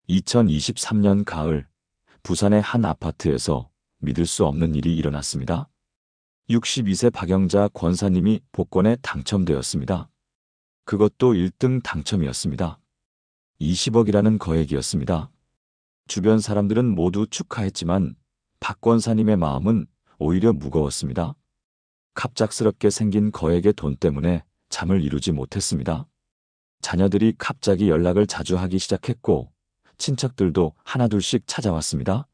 2023년 가을, 부산의 한 아파트에서 믿을 수 없는 일이 일어났습니다. 62세 박영자 권사님이 복권에 당첨되었습니다. 그것도 1등 당첨이었습니다. 20억이라는 거액이었습니다. 주변 사람들은 모두 축하했지만 박 권사님의 마음은 오히려 무거웠습니다. 갑작스럽게 생긴 거액의 돈 때문에 잠을 이루지 못했습니다. 자녀들이 갑자기 연락을 자주 하기 시작했고 친척들도 하나둘씩 찾아왔습니다.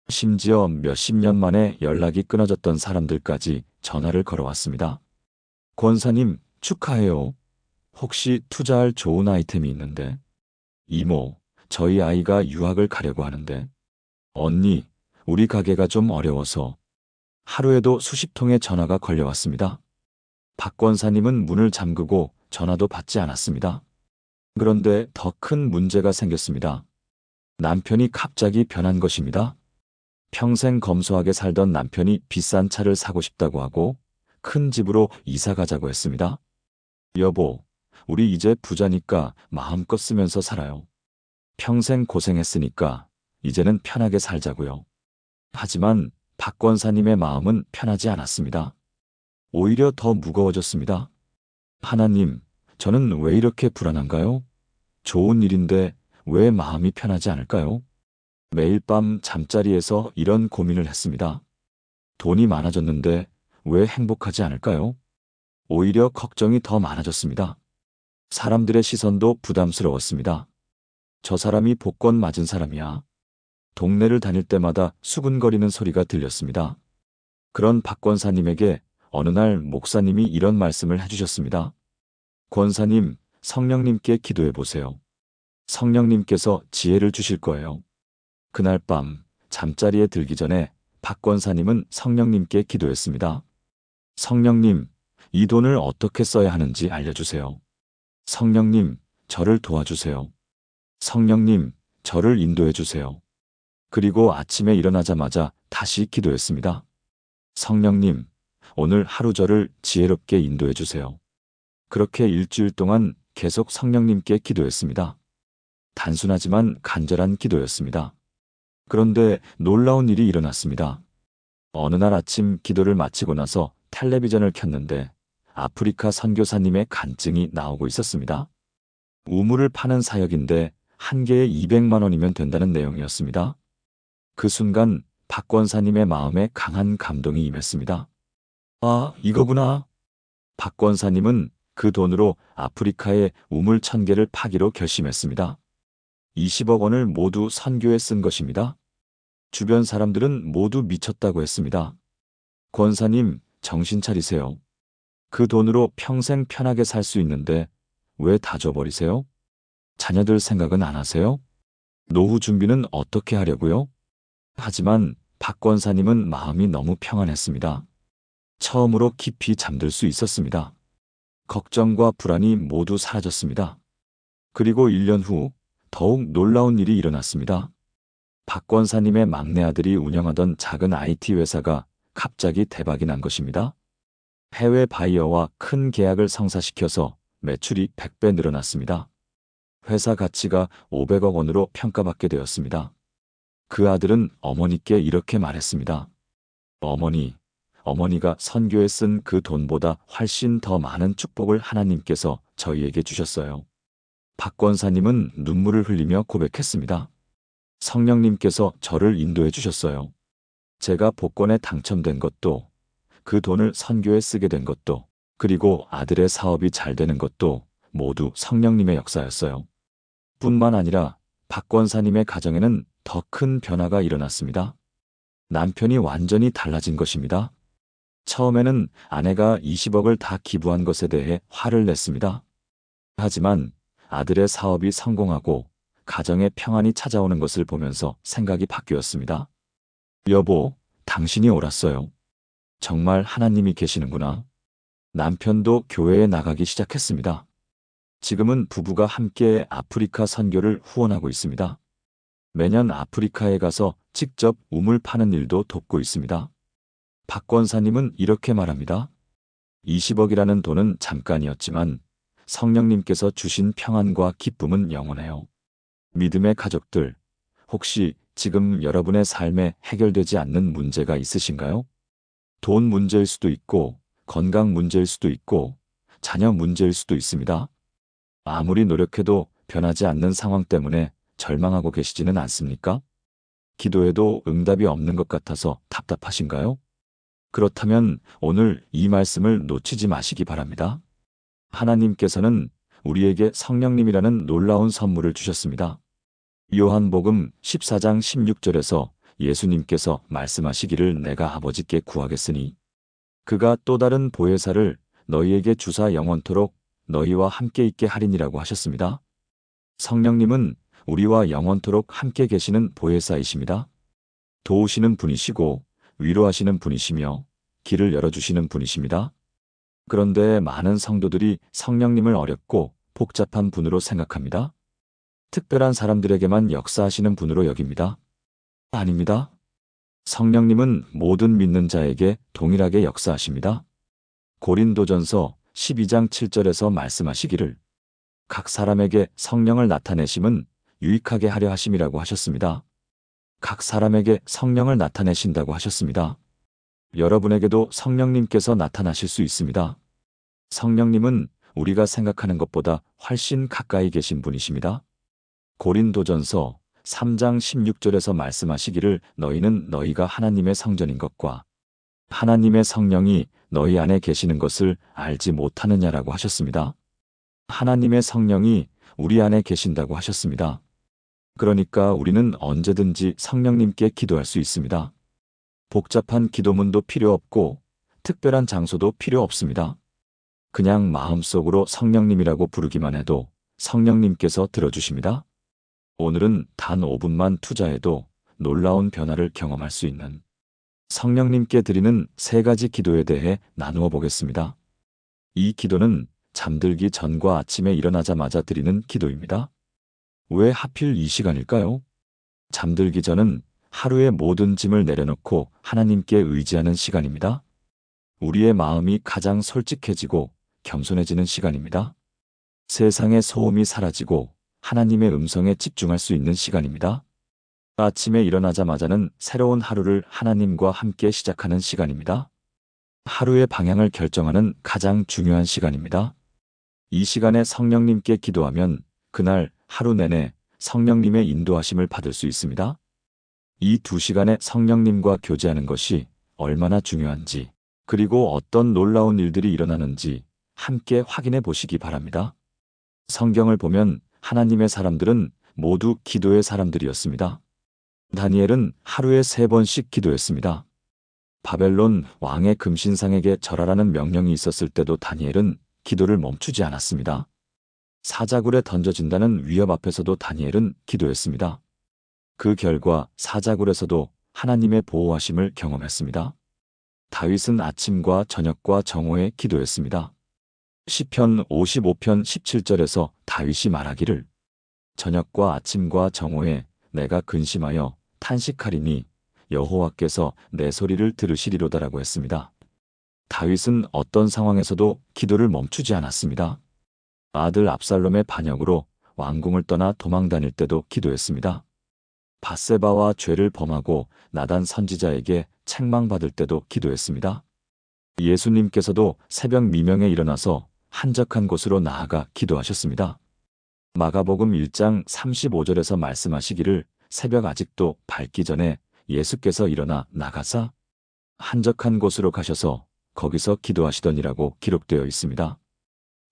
심지어 몇십 년 만에 연락이 끊어졌던 사람들까지 전화를 걸어왔습니다. 권사님, 축하해요. 혹시 투자할 좋은 아이템이 있는데? 이모, 저희 아이가 유학을 가려고 하는데. 언니, 우리 가게가 좀 어려워서. 하루에도 수십 통의 전화가 걸려왔습니다. 박 권사님은 문을 잠그고 전화도 받지 않았습니다. 그런데 더 큰 문제가 생겼습니다. 남편이 갑자기 변한 것입니다. 평생 검소하게 살던 남편이 비싼 차를 사고 싶다고 하고 큰 집으로 이사 가자고 했습니다. 여보, 우리 이제 부자니까 마음껏 쓰면서 살아요. 평생 고생했으니까 이제는 편하게 살자고요. 하지만 박 권사님의 마음은 편하지 않았습니다. 오히려 더 무거워졌습니다. 하나님, 저는 왜 이렇게 불안한가요? 좋은 일인데 왜 마음이 편하지 않을까요? 매일 밤 잠자리에서 이런 고민을 했습니다. 돈이 많아졌는데 왜 행복하지 않을까요? 오히려 걱정이 더 많아졌습니다. 사람들의 시선도 부담스러웠습니다. 저 사람이 복권 맞은 사람이야. 동네를 다닐 때마다 수근거리는 소리가 들렸습니다. 그런 박 권사님에게 어느 날 목사님이 이런 말씀을 해주셨습니다. 권사님, 성령님께 기도해 보세요. 성령님께서 지혜를 주실 거예요. 그날 밤 잠자리에 들기 전에 박 권사님은 성령님께 기도했습니다. 성령님, 이 돈을 어떻게 써야 하는지 알려주세요. 성령님, 저를 도와주세요. 성령님, 저를 인도해 주세요. 그리고 아침에 일어나자마자 다시 기도했습니다. 성령님, 오늘 하루 저를 지혜롭게 인도해 주세요. 그렇게 일주일 동안 계속 성령님께 기도했습니다. 단순하지만 간절한 기도였습니다. 그런데 놀라운 일이 일어났습니다. 어느 날 아침 기도를 마치고 나서 텔레비전을 켰는데 아프리카 선교사님의 간증이 나오고 있었습니다. 우물을 파는 사역인데 한 개에 200만 원이면 된다는 내용이었습니다. 그 순간 박 권사님의 마음에 강한 감동이 임했습니다. 아, 이거구나. 박 권사님은 그 돈으로 아프리카에 우물 1000개를 파기로 결심했습니다. 20억 원을 모두 선교에 쓴 것입니다. 주변 사람들은 모두 미쳤다고 했습니다. 권사님, 정신 차리세요. 그 돈으로 평생 편하게 살 수 있는데 왜 다 줘버리세요? 자녀들 생각은 안 하세요? 노후 준비는 어떻게 하려고요? 하지만 박 권사님은 마음이 너무 평안했습니다. 처음으로 깊이 잠들 수 있었습니다. 걱정과 불안이 모두 사라졌습니다. 그리고 1년 후 더욱 놀라운 일이 일어났습니다. 박 권사님의 막내 아들이 운영하던 작은 IT 회사가 갑자기 대박이 난 것입니다. 해외 바이어와 큰 계약을 성사시켜서 매출이 100배 늘어났습니다. 회사 가치가 500억 원으로 평가받게 되었습니다. 그 아들은 어머니께 이렇게 말했습니다. 어머니가 선교에 쓴 그 돈보다 훨씬 더 많은 축복을 하나님께서 저희에게 주셨어요. 박 권사님은 눈물을 흘리며 고백했습니다. 성령님께서 저를 인도해 주셨어요. 제가 복권에 당첨된 것도, 그 돈을 선교에 쓰게 된 것도, 그리고 아들의 사업이 잘 되는 것도 모두 성령님의 역사였어요. 뿐만 아니라 박 권사님의 가정에는 더 큰 변화가 일어났습니다. 남편이 완전히 달라진 것입니다. 처음에는 아내가 20억을 다 기부한 것에 대해 화를 냈습니다. 하지만 아들의 사업이 성공하고 가정에 평안이 찾아오는 것을 보면서 생각이 바뀌었습니다. 여보, 당신이 옳았어요. 정말 하나님이 계시는구나. 남편도 교회에 나가기 시작했습니다. 지금은 부부가 함께 아프리카 선교를 후원하고 있습니다. 매년 아프리카에 가서 직접 우물 파는 일도 돕고 있습니다. 박 권사님은 이렇게 말합니다. 20억이라는 돈은 잠깐이었지만 성령님께서 주신 평안과 기쁨은 영원해요. 믿음의 가족들, 혹시 지금 여러분의 삶에 해결되지 않는 문제가 있으신가요? 돈 문제일 수도 있고, 건강 문제일 수도 있고, 자녀 문제일 수도 있습니다. 아무리 노력해도 변하지 않는 상황 때문에 절망하고 계시지는 않습니까? 기도해도 응답이 없는 것 같아서 답답하신가요? 그렇다면 오늘 이 말씀을 놓치지 마시기 바랍니다. 하나님께서는 우리에게 성령님이라는 놀라운 선물을 주셨습니다. 요한복음 14장 16절에서 예수님께서 말씀하시기를 내가 아버지께 구하겠으니 그가 또 다른 보혜사를 너희에게 주사 영원토록 너희와 함께 있게 하리니라고 하셨습니다. 성령님은 우리와 영원토록 함께 계시는 보혜사이십니다. 도우시는 분이시고 위로하시는 분이시며 길을 열어주시는 분이십니다. 그런데 많은 성도들이 성령님을 어렵고 복잡한 분으로 생각합니다. 특별한 사람들에게만 역사하시는 분으로 여깁니다. 아닙니다. 성령님은 모든 믿는 자에게 동일하게 역사하십니다. 고린도전서 12장 7절에서 말씀하시기를 각 사람에게 성령을 나타내심은 유익하게 하려 하심이라고 하셨습니다. 각 사람에게 성령을 나타내신다고 하셨습니다. 여러분에게도 성령님께서 나타나실 수 있습니다. 성령님은 우리가 생각하는 것보다 훨씬 가까이 계신 분이십니다. 고린도전서 3장 16절에서 말씀하시기를 너희는 너희가 하나님의 성전인 것과 하나님의 성령이 너희 안에 계시는 것을 알지 못하느냐라고 하셨습니다. 하나님의 성령이 우리 안에 계신다고 하셨습니다. 그러니까 우리는 언제든지 성령님께 기도할 수 있습니다. 복잡한 기도문도 필요 없고 특별한 장소도 필요 없습니다. 그냥 마음속으로 성령님이라고 부르기만 해도 성령님께서 들어주십니다. 오늘은 단 5분만 투자해도 놀라운 변화를 경험할 수 있는 성령님께 드리는 3가지 기도에 대해 나누어 보겠습니다. 이 기도는 잠들기 전과 아침에 일어나자마자 드리는 기도입니다. 왜 하필 이 시간일까요? 잠들기 전은 하루의 모든 짐을 내려놓고 하나님께 의지하는 시간입니다. 우리의 마음이 가장 솔직해지고 겸손해지는 시간입니다. 세상의 소음이 사라지고 하나님의 음성에 집중할 수 있는 시간입니다. 아침에 일어나자마자는 새로운 하루를 하나님과 함께 시작하는 시간입니다. 하루의 방향을 결정하는 가장 중요한 시간입니다. 이 시간에 성령님께 기도하면 그날 하루 내내 성령님의 인도하심을 받을 수 있습니다. 이 2시간에 성령님과 교제하는 것이 얼마나 중요한지, 그리고 어떤 놀라운 일들이 일어나는지 함께 확인해 보시기 바랍니다. 성경을 보면 하나님의 사람들은 모두 기도의 사람들이었습니다. 다니엘은 하루에 3번씩 기도했습니다. 바벨론 왕의 금신상에게 절하라는 명령이 있었을 때도 다니엘은 기도를 멈추지 않았습니다. 사자굴에 던져진다는 위협 앞에서도 다니엘은 기도했습니다. 그 결과 사자굴에서도 하나님의 보호하심을 경험했습니다. 다윗은 아침과 저녁과 정오에 기도했습니다. 시편 55편 17절에서 다윗이 말하기를 저녁과 아침과 정오에 내가 근심하여 탄식하리니 여호와께서 내 소리를 들으시리로다라고 했습니다. 다윗은 어떤 상황에서도 기도를 멈추지 않았습니다. 아들 압살롬의 반역으로 왕궁을 떠나 도망 다닐 때도 기도했습니다. 밧세바와 죄를 범하고 나단 선지자에게 책망받을 때도 기도했습니다. 예수님께서도 새벽 미명에 일어나서 한적한 곳으로 나아가 기도하셨습니다. 마가복음 1장 35절에서 말씀하시기를 새벽 아직도 밝기 전에 예수께서 일어나 나가사 한적한 곳으로 가셔서 거기서 기도하시더니라고 기록되어 있습니다.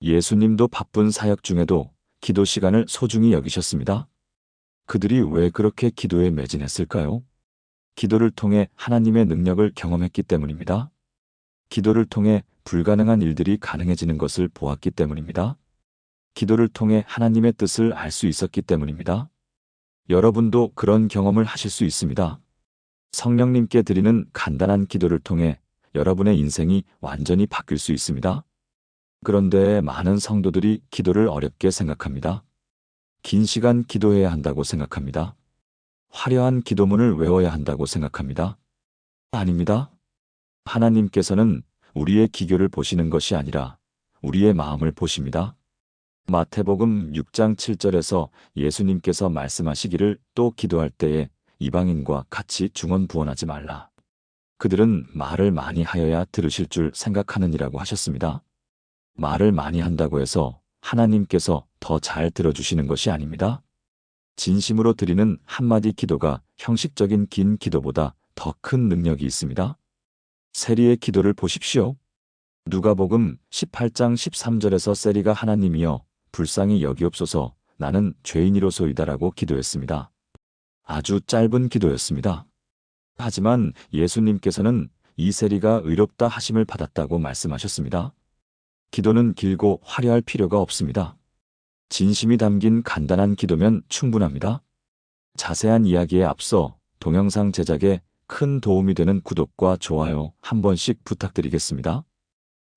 예수님도 바쁜 사역 중에도 기도 시간을 소중히 여기셨습니다. 그들이 왜 그렇게 기도에 매진했을까요? 기도를 통해 하나님의 능력을 경험했기 때문입니다. 기도를 통해 불가능한 일들이 가능해지는 것을 보았기 때문입니다. 기도를 통해 하나님의 뜻을 알 수 있었기 때문입니다. 여러분도 그런 경험을 하실 수 있습니다. 성령님께 드리는 간단한 기도를 통해 여러분의 인생이 완전히 바뀔 수 있습니다. 그런데 많은 성도들이 기도를 어렵게 생각합니다. 긴 시간 기도해야 한다고 생각합니다. 화려한 기도문을 외워야 한다고 생각합니다. 아닙니다. 하나님께서는 우리의 기교를 보시는 것이 아니라 우리의 마음을 보십니다. 마태복음 6장 7절에서 예수님께서 말씀하시기를 또 기도할 때에 이방인과 같이 중언부언하지 말라. 그들은 말을 많이 하여야 들으실 줄 생각하느니라고 하셨습니다. 말을 많이 한다고 해서 하나님께서 더 잘 들어주시는 것이 아닙니다. 진심으로 드리는 한마디 기도가 형식적인 긴 기도보다 더 큰 능력이 있습니다. 세리의 기도를 보십시오. 누가복음 18장 13절에서 세리가 하나님이여 불쌍히 여기옵소서 나는 죄인이로소이다라고 기도했습니다. 아주 짧은 기도였습니다. 하지만 예수님께서는 이 세리가 의롭다 하심을 받았다고 말씀하셨습니다. 기도는 길고 화려할 필요가 없습니다. 진심이 담긴 간단한 기도면 충분합니다. 자세한 이야기에 앞서 동영상 제작에 큰 도움이 되는 구독과 좋아요 한 번씩 부탁드리겠습니다.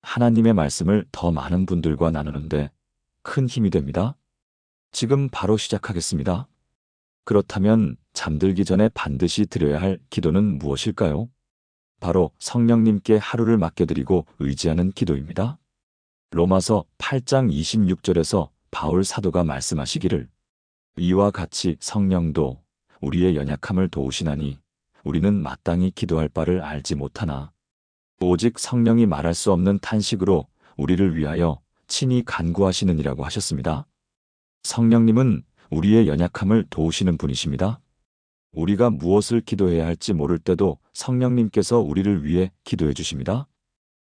하나님의 말씀을 더 많은 분들과 나누는데 큰 힘이 됩니다. 지금 바로 시작하겠습니다. 그렇다면 잠들기 전에 반드시 드려야 할 기도는 무엇일까요? 바로 성령님께 하루를 맡겨드리고 의지하는 기도입니다. 로마서 8장 26절에서 바울 사도가 말씀하시기를 이와 같이 성령도 우리의 연약함을 도우시나니 우리는 마땅히 기도할 바를 알지 못하나 오직 성령이 말할 수 없는 탄식으로 우리를 위하여 친히 간구하시느니라고 하셨습니다. 성령님은 우리의 연약함을 도우시는 분이십니다. 우리가 무엇을 기도해야 할지 모를 때도 성령님께서 우리를 위해 기도해 주십니다.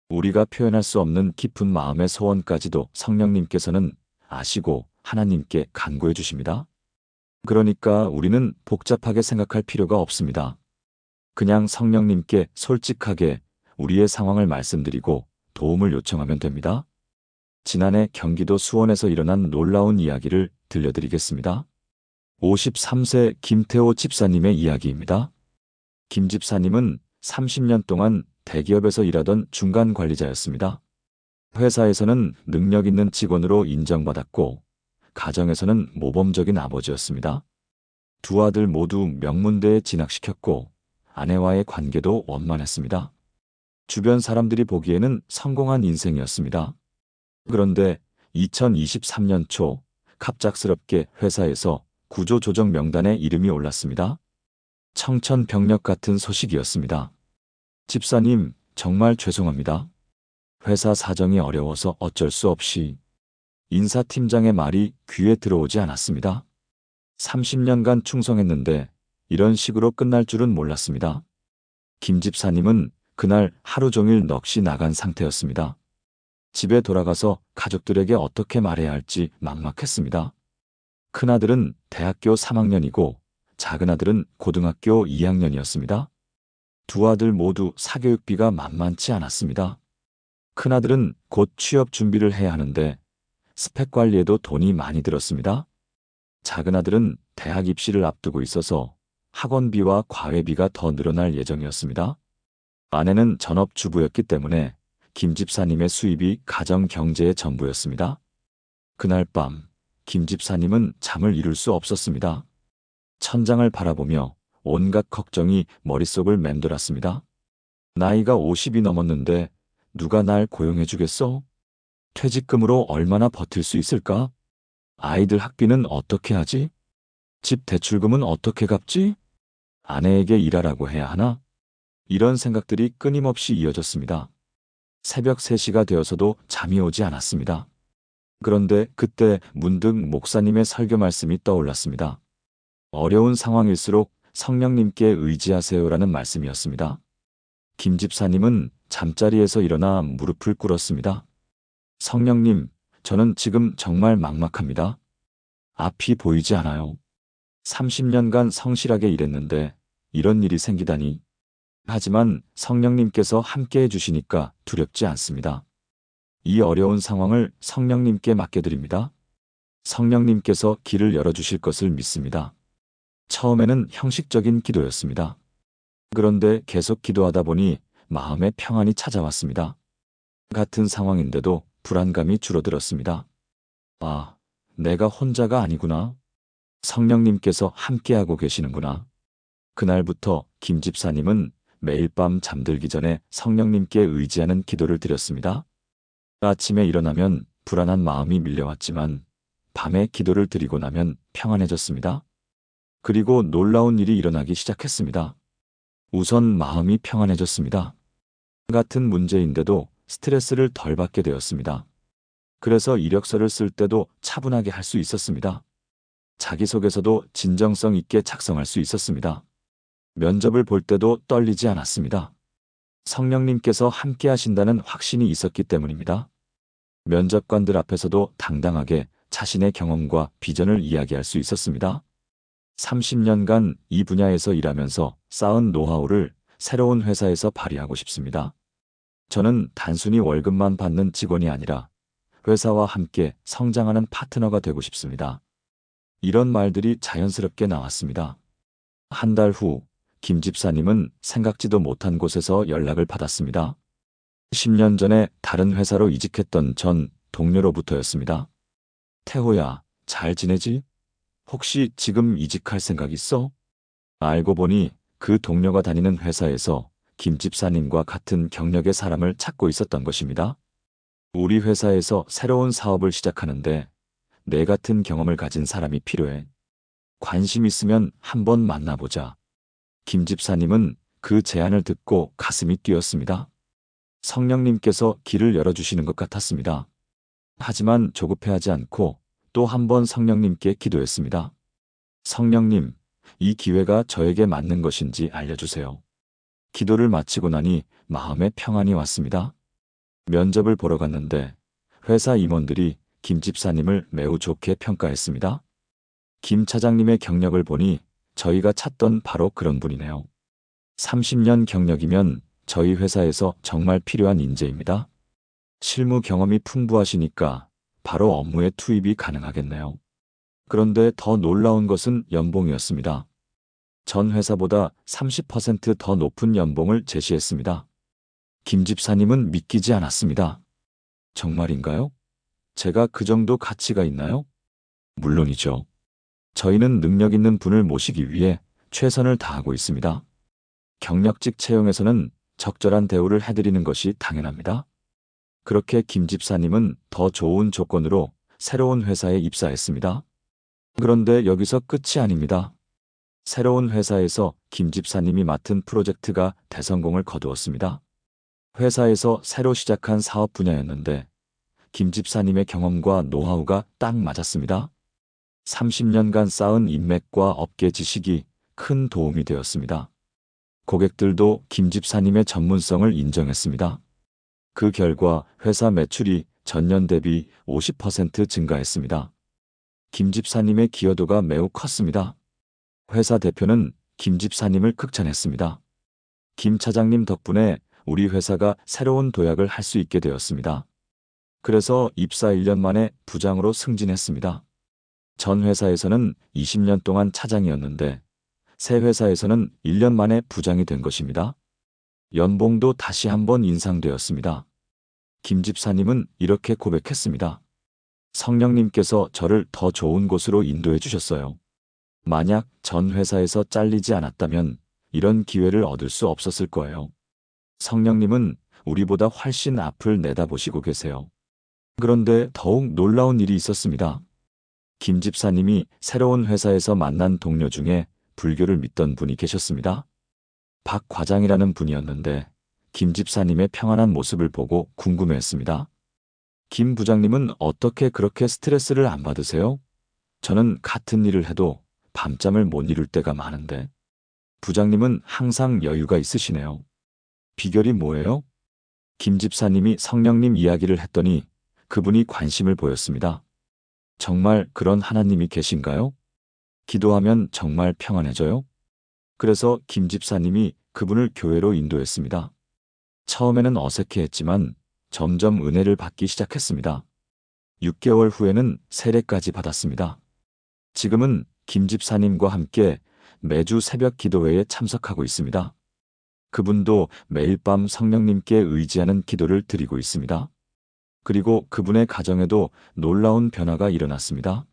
우리가 표현할 수 없는 깊은 마음의 소원까지도 성령님께서는 아시고 하나님께 간구해 주십니다. 그러니까 우리는 복잡하게 생각할 필요가 없습니다. 그냥 성령님께 솔직하게 우리의 상황을 말씀드리고 도움을 요청하면 됩니다. 지난해 경기도 수원에서 일어난 놀라운 이야기를 들려드리겠습니다. 53세 김태호 집사님의 이야기입니다. 김 집사님은 30년 동안 대기업에서 일하던 중간 관리자였습니다. 회사에서는 능력 있는 직원으로 인정받았고 가정에서는 모범적인 아버지였습니다. 두 아들 모두 명문대에 진학시켰고 아내와의 관계도 원만했습니다. 주변 사람들이 보기에는 성공한 인생이었습니다. 그런데 2023년 초 갑작스럽게 회사에서 구조조정 명단에 이름이 올랐습니다. 청천벽력 같은 소식이었습니다. 집사님, 정말 죄송합니다. 회사 사정이 어려워서 어쩔 수 없이 인사팀장의 말이 귀에 들어오지 않았습니다. 30년간 충성했는데 이런 식으로 끝날 줄은 몰랐습니다. 김 집사님은 그날 하루 종일 넋이 나간 상태였습니다. 집에 돌아가서 가족들에게 어떻게 말해야 할지 막막했습니다. 큰아들은 대학교 3학년이고 작은아들은 고등학교 2학년이었습니다. 두 아들 모두 사교육비가 만만치 않았습니다. 큰아들은 곧 취업 준비를 해야 하는데 스펙 관리에도 돈이 많이 들었습니다. 작은아들은 대학 입시를 앞두고 있어서 학원비와 과외비가 더 늘어날 예정이었습니다. 아내는 전업주부였기 때문에 김 집사님의 수입이 가정 경제의 전부였습니다. 그날 밤 김 집사님은 잠을 이룰 수 없었습니다. 천장을 바라보며 온갖 걱정이 머릿속을 맴돌았습니다. 나이가 50이 넘었는데 누가 날 고용해 주겠어? 퇴직금으로 얼마나 버틸 수 있을까? 아이들 학비는 어떻게 하지? 집 대출금은 어떻게 갚지? 아내에게 일하라고 해야 하나? 이런 생각들이 끊임없이 이어졌습니다. 새벽 3시가 되어서도 잠이 오지 않았습니다. 그런데 그때 문득 목사님의 설교 말씀이 떠올랐습니다. 어려운 상황일수록 성령님께 의지하세요라는 말씀이었습니다. 김 집사님은 잠자리에서 일어나 무릎을 꿇었습니다. 성령님, 저는 지금 정말 막막합니다. 앞이 보이지 않아요. 30년간 성실하게 일했는데 이런 일이 생기다니. 하지만 성령님께서 함께해 주시니까 두렵지 않습니다. 이 어려운 상황을 성령님께 맡겨드립니다. 성령님께서 길을 열어주실 것을 믿습니다. 처음에는 형식적인 기도였습니다. 그런데 계속 기도하다 보니 마음의 평안이 찾아왔습니다. 같은 상황인데도 불안감이 줄어들었습니다. 아, 내가 혼자가 아니구나. 성령님께서 함께하고 계시는구나. 그날부터 김 집사님은 매일 밤 잠들기 전에 성령님께 의지하는 기도를 드렸습니다. 아침에 일어나면 불안한 마음이 밀려왔지만 밤에 기도를 드리고 나면 평안해졌습니다. 그리고 놀라운 일이 일어나기 시작했습니다. 우선 마음이 평안해졌습니다. 같은 문제인데도 스트레스를 덜 받게 되었습니다. 그래서 이력서를 쓸 때도 차분하게 할 수 있었습니다. 자기소개서도 진정성 있게 작성할 수 있었습니다. 면접을 볼 때도 떨리지 않았습니다. 성령님께서 함께 하신다는 확신이 있었기 때문입니다. 면접관들 앞에서도 당당하게 자신의 경험과 비전을 이야기할 수 있었습니다. 30년간 이 분야에서 일하면서 쌓은 노하우를 새로운 회사에서 발휘하고 싶습니다. 저는 단순히 월급만 받는 직원이 아니라 회사와 함께 성장하는 파트너가 되고 싶습니다. 이런 말들이 자연스럽게 나왔습니다. 한 달 후, 김 집사님은 생각지도 못한 곳에서 연락을 받았습니다. 10년 전에 다른 회사로 이직했던 전 동료로부터였습니다. 태호야, 잘 지내지? 혹시 지금 이직할 생각 있어? 알고 보니 그 동료가 다니는 회사에서 김 집사님과 같은 경력의 사람을 찾고 있었던 것입니다. 우리 회사에서 새로운 사업을 시작하는데 내 같은 경험을 가진 사람이 필요해. 관심 있으면 한번 만나보자. 김 집사님은 그 제안을 듣고 가슴이 뛰었습니다. 성령님께서 길을 열어주시는 것 같았습니다. 하지만 조급해하지 않고 또 한 번 성령님께 기도했습니다. 성령님, 이 기회가 저에게 맞는 것인지 알려주세요. 기도를 마치고 나니 마음에 평안이 왔습니다. 면접을 보러 갔는데 회사 임원들이 김 집사님을 매우 좋게 평가했습니다. 김 차장님의 경력을 보니 저희가 찾던 바로 그런 분이네요. 30년 경력이면 저희 회사에서 정말 필요한 인재입니다. 실무 경험이 풍부하시니까 바로 업무에 투입이 가능하겠네요. 그런데 더 놀라운 것은 연봉이었습니다. 전 회사보다 30%더 높은 연봉을 제시했습니다. 김 집사님은 믿기지 않았습니다. 정말인가요? 제가 그 정도 가치가 있나요? 물론이죠. 저희는 능력 있는 분을 모시기 위해 최선을 다하고 있습니다. 경력직 채용에서는 적절한 대우를 해드리는 것이 당연합니다. 그렇게 김 집사님은 더 좋은 조건으로 새로운 회사에 입사했습니다. 그런데 여기서 끝이 아닙니다. 새로운 회사에서 김 집사님이 맡은 프로젝트가 대성공을 거두었습니다. 회사에서 새로 시작한 사업 분야였는데 김 집사님의 경험과 노하우가 딱 맞았습니다. 30년간 쌓은 인맥과 업계 지식이 큰 도움이 되었습니다. 고객들도 김 집사님의 전문성을 인정했습니다. 그 결과 회사 매출이 전년 대비 50% 증가했습니다. 김 집사님의 기여도가 매우 컸습니다. 회사 대표는 김 집사님을 극찬했습니다. 김 차장님 덕분에 우리 회사가 새로운 도약을 할 수 있게 되었습니다. 그래서 입사 1년 만에 부장으로 승진했습니다. 전 회사에서는 20년 동안 차장이었는데 새 회사에서는 1년 만에 부장이 된 것입니다. 연봉도 다시 한번 인상되었습니다. 김 집사님은 이렇게 고백했습니다. 성령님께서 저를 더 좋은 곳으로 인도해 주셨어요. 만약 전 회사에서 잘리지 않았다면 이런 기회를 얻을 수 없었을 거예요. 성령님은 우리보다 훨씬 앞을 내다보시고 계세요. 그런데 더욱 놀라운 일이 있었습니다. 김 집사님이 새로운 회사에서 만난 동료 중에 불교를 믿던 분이 계셨습니다. 박 과장이라는 분이었는데 김 집사님의 평안한 모습을 보고 궁금해했습니다. 김 부장님은 어떻게 그렇게 스트레스를 안 받으세요? 저는 같은 일을 해도 밤잠을 못 이룰 때가 많은데 부장님은 항상 여유가 있으시네요. 비결이 뭐예요? 김 집사님이 성령님 이야기를 했더니 그분이 관심을 보였습니다. 정말 그런 하나님이 계신가요? 기도하면 정말 평안해져요? 그래서 김 집사님이 그분을 교회로 인도했습니다. 처음에는 어색해했지만 점점 은혜를 받기 시작했습니다. 6개월 후에는 세례까지 받았습니다. 지금은 김 집사님과 함께 매주 새벽 기도회에 참석하고 있습니다. 그분도 매일 밤 성령님께 의지하는 기도를 드리고 있습니다. 그리고 그분의 가정에도 놀라운 변화가 일어났습니다.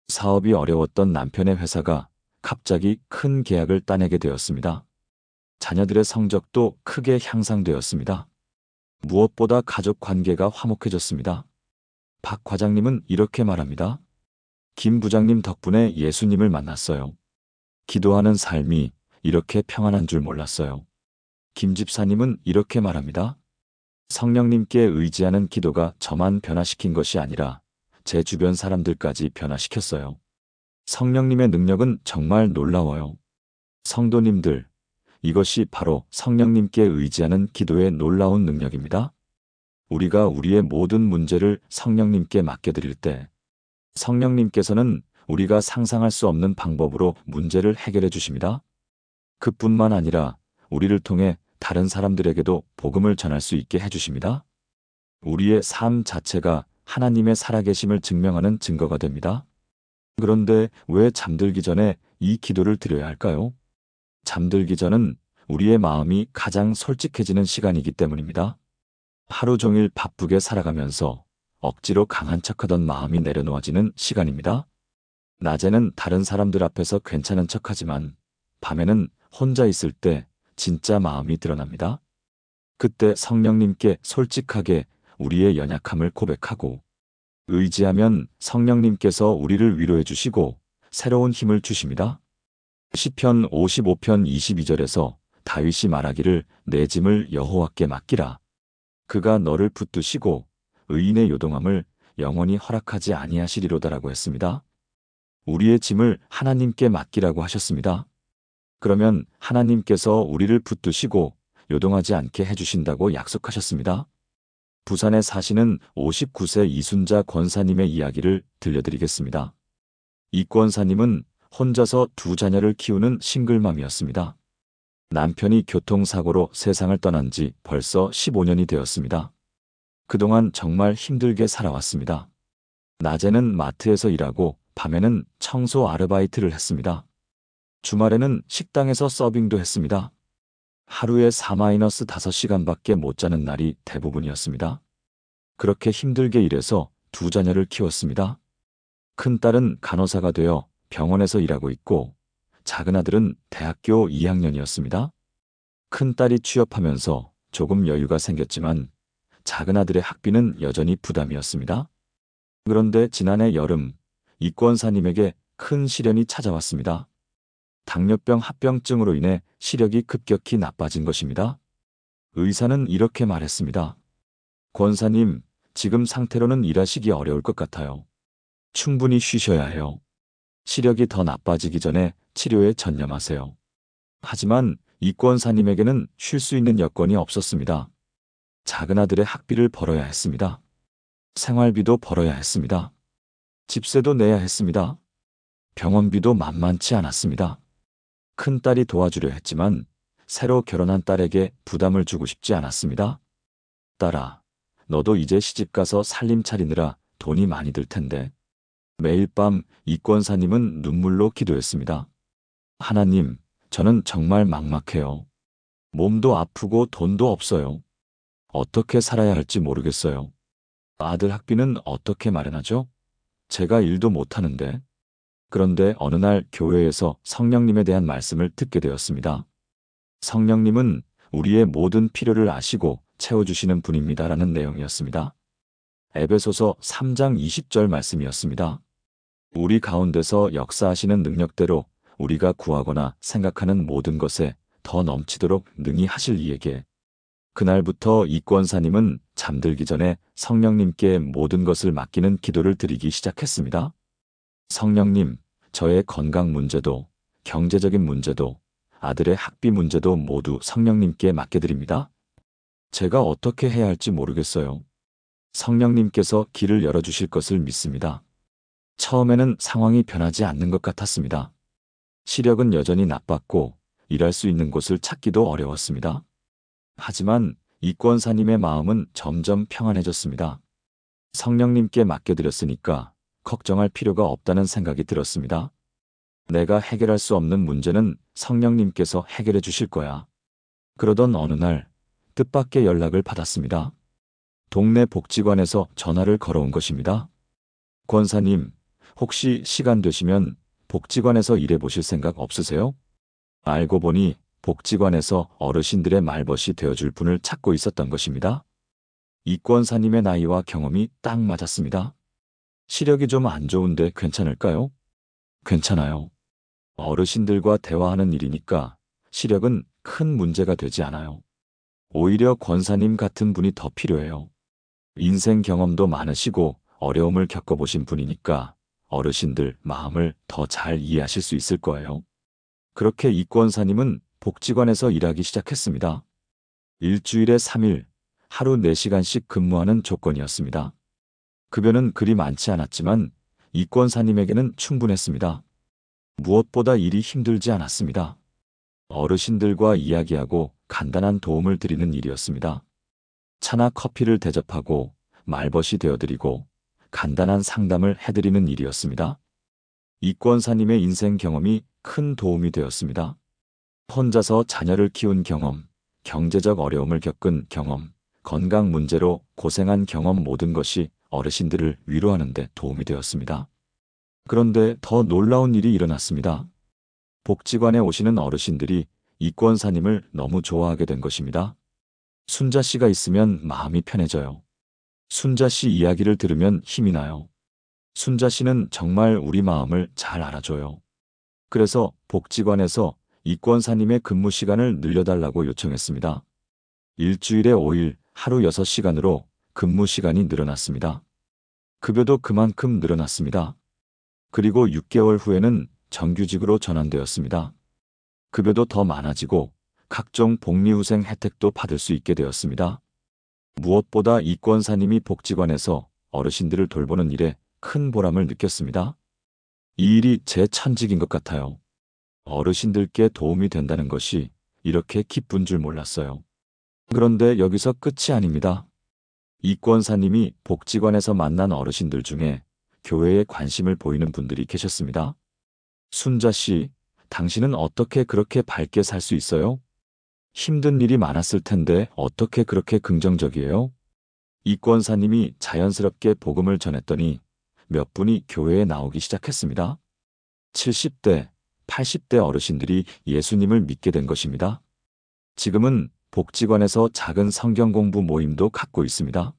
사업이 어려웠던 남편의 회사가 갑자기 큰 계약을 따내게 되었습니다. 자녀들의 성적도 크게 향상되었습니다. 무엇보다 가족 관계가 화목해졌습니다. 박 과장님은 이렇게 말합니다. 김 부장님 덕분에 예수님을 만났어요. 기도하는 삶이 이렇게 평안한 줄 몰랐어요. 김 집사님은 이렇게 말합니다. 성령님께 의지하는 기도가 저만 변화시킨 것이 아니라 제 주변 사람들까지 변화시켰어요. 성령님의 능력은 정말 놀라워요. 성도님들, 이것이 바로 성령님께 의지하는 기도의 놀라운 능력입니다. 우리가 우리의 모든 문제를 성령님께 맡겨드릴 때 성령님께서는 우리가 상상할 수 없는 방법으로 문제를 해결해 주십니다. 그뿐만 아니라 우리를 통해 다른 사람들에게도 복음을 전할 수 있게 해주십니다. 우리의 삶 자체가 하나님의 살아계심을 증명하는 증거가 됩니다. 그런데 왜 잠들기 전에 이 기도를 드려야 할까요? 잠들기 전은 우리의 마음이 가장 솔직해지는 시간이기 때문입니다. 하루 종일 바쁘게 살아가면서 억지로 강한 척하던 마음이 내려놓아지는 시간입니다. 낮에는 다른 사람들 앞에서 괜찮은 척하지만 밤에는 혼자 있을 때 진짜 마음이 드러납니다. 그때 성령님께 솔직하게 우리의 연약함을 고백하고 의지하면 성령님께서 우리를 위로해 주시고 새로운 힘을 주십니다. 시편 55편 22절에서 다윗이 말하기를 내 짐을 여호와께 맡기라. 그가 너를 붙드시고 의인의 요동함을 영원히 허락하지 아니하시리로다라고 했습니다. 우리의 짐을 하나님께 맡기라고 하셨습니다. 그러면 하나님께서 우리를 붙드시고 요동하지 않게 해주신다고 약속하셨습니다. 부산에 사시는 59세 이순자 권사님의 이야기를 들려드리겠습니다. 이 권사님은 혼자서 두 자녀를 키우는 싱글맘이었습니다. 남편이 교통사고로 세상을 떠난 지 벌써 15년이 되었습니다. 그동안 정말 힘들게 살아왔습니다. 낮에는 마트에서 일하고 밤에는 청소 아르바이트를 했습니다. 주말에는 식당에서 서빙도 했습니다. 하루에 4-5시간밖에 못 자는 날이 대부분이었습니다. 그렇게 힘들게 일해서 두 자녀를 키웠습니다. 큰딸은 간호사가 되어 병원에서 일하고 있고 작은 아들은 대학교 2학년이었습니다. 큰딸이 취업하면서 조금 여유가 생겼지만 작은 아들의 학비는 여전히 부담이었습니다. 그런데 지난해 여름 이 권사님에게 큰 시련이 찾아왔습니다. 당뇨병 합병증으로 인해 시력이 급격히 나빠진 것입니다. 의사는 이렇게 말했습니다. 권사님, 지금 상태로는 일하시기 어려울 것 같아요. 충분히 쉬셔야 해요. 시력이 더 나빠지기 전에 치료에 전념하세요. 하지만 이 권사님에게는 쉴 수 있는 여건이 없었습니다. 작은 아들의 학비를 벌어야 했습니다. 생활비도 벌어야 했습니다. 집세도 내야 했습니다. 병원비도 만만치 않았습니다. 큰딸이 도와주려 했지만 새로 결혼한 딸에게 부담을 주고 싶지 않았습니다. 딸아, 너도 이제 시집가서 살림 차리느라 돈이 많이 들 텐데. 매일 밤 이 권사님은 눈물로 기도했습니다. 하나님, 저는 정말 막막해요. 몸도 아프고 돈도 없어요. 어떻게 살아야 할지 모르겠어요. 아들 학비는 어떻게 마련하죠? 제가 일도 못하는데. 그런데 어느 날 교회에서 성령님에 대한 말씀을 듣게 되었습니다. 성령님은 우리의 모든 필요를 아시고 채워주시는 분입니다라는 내용이었습니다. 에베소서 3장 20절 말씀이었습니다. 우리 가운데서 역사하시는 능력대로 우리가 구하거나 생각하는 모든 것에 더 넘치도록 능히 하실 이에게. 그날부터 이 권사님은 잠들기 전에 성령님께 모든 것을 맡기는 기도를 드리기 시작했습니다. 성령님, 저의 건강 문제도, 경제적인 문제도, 아들의 학비 문제도 모두 성령님께 맡겨드립니다. 제가 어떻게 해야 할지 모르겠어요. 성령님께서 길을 열어주실 것을 믿습니다. 처음에는 상황이 변하지 않는 것 같았습니다. 시력은 여전히 나빴고 일할 수 있는 곳을 찾기도 어려웠습니다. 하지만 이 권사님의 마음은 점점 평안해졌습니다. 성령님께 맡겨드렸으니까 걱정할 필요가 없다는 생각이 들었습니다. 내가 해결할 수 없는 문제는 성령님께서 해결해 주실 거야. 그러던 어느 날 뜻밖의 연락을 받았습니다. 동네 복지관에서 전화를 걸어온 것입니다. 권사님, 혹시 시간 되시면 복지관에서 일해 보실 생각 없으세요? 알고 보니 복지관에서 어르신들의 말벗이 되어줄 분을 찾고 있었던 것입니다. 이 권사님의 나이와 경험이 딱 맞았습니다. 시력이 좀 안 좋은데 괜찮을까요? 괜찮아요. 어르신들과 대화하는 일이니까 시력은 큰 문제가 되지 않아요. 오히려 권사님 같은 분이 더 필요해요. 인생 경험도 많으시고 어려움을 겪어보신 분이니까 어르신들 마음을 더 잘 이해하실 수 있을 거예요. 그렇게 이 권사님은 복지관에서 일하기 시작했습니다. 일주일에 3일, 하루 4시간씩 근무하는 조건이었습니다. 급여는 그리 많지 않았지만 이 권사님에게는 충분했습니다. 무엇보다 일이 힘들지 않았습니다. 어르신들과 이야기하고 간단한 도움을 드리는 일이었습니다. 차나 커피를 대접하고 말벗이 되어드리고 간단한 상담을 해드리는 일이었습니다. 이 권사님의 인생 경험이 큰 도움이 되었습니다. 혼자서 자녀를 키운 경험, 경제적 어려움을 겪은 경험, 건강 문제로 고생한 경험 모든 것이 어르신들을 위로하는 데 도움이 되었습니다. 그런데 더 놀라운 일이 일어났습니다. 복지관에 오시는 어르신들이 이 권사님을 너무 좋아하게 된 것입니다. 순자 씨가 있으면 마음이 편해져요. 순자 씨 이야기를 들으면 힘이 나요. 순자 씨는 정말 우리 마음을 잘 알아줘요. 그래서 복지관에서 이 권사님의 근무 시간을 늘려달라고 요청했습니다. 일주일에 5일, 하루 6시간으로 근무 시간이 늘어났습니다. 급여도 그만큼 늘어났습니다. 그리고 6개월 후에는 정규직으로 전환되었습니다. 급여도 더 많아지고 각종 복리후생 혜택도 받을 수 있게 되었습니다. 무엇보다 이 권사님이 복지관에서 어르신들을 돌보는 일에 큰 보람을 느꼈습니다. 이 일이 제 천직인 것 같아요. 어르신들께 도움이 된다는 것이 이렇게 기쁜 줄 몰랐어요. 그런데 여기서 끝이 아닙니다. 이 권사님이 복지관에서 만난 어르신들 중에 교회에 관심을 보이는 분들이 계셨습니다. 순자 씨, 당신은 어떻게 그렇게 밝게 살 수 있어요? 힘든 일이 많았을 텐데 어떻게 그렇게 긍정적이에요? 이 권사님이 자연스럽게 복음을 전했더니 몇 분이 교회에 나오기 시작했습니다. 70대, 80대 어르신들이 예수님을 믿게 된 것입니다. 지금은 복지관에서 작은 성경 공부 모임도 갖고 있습니다.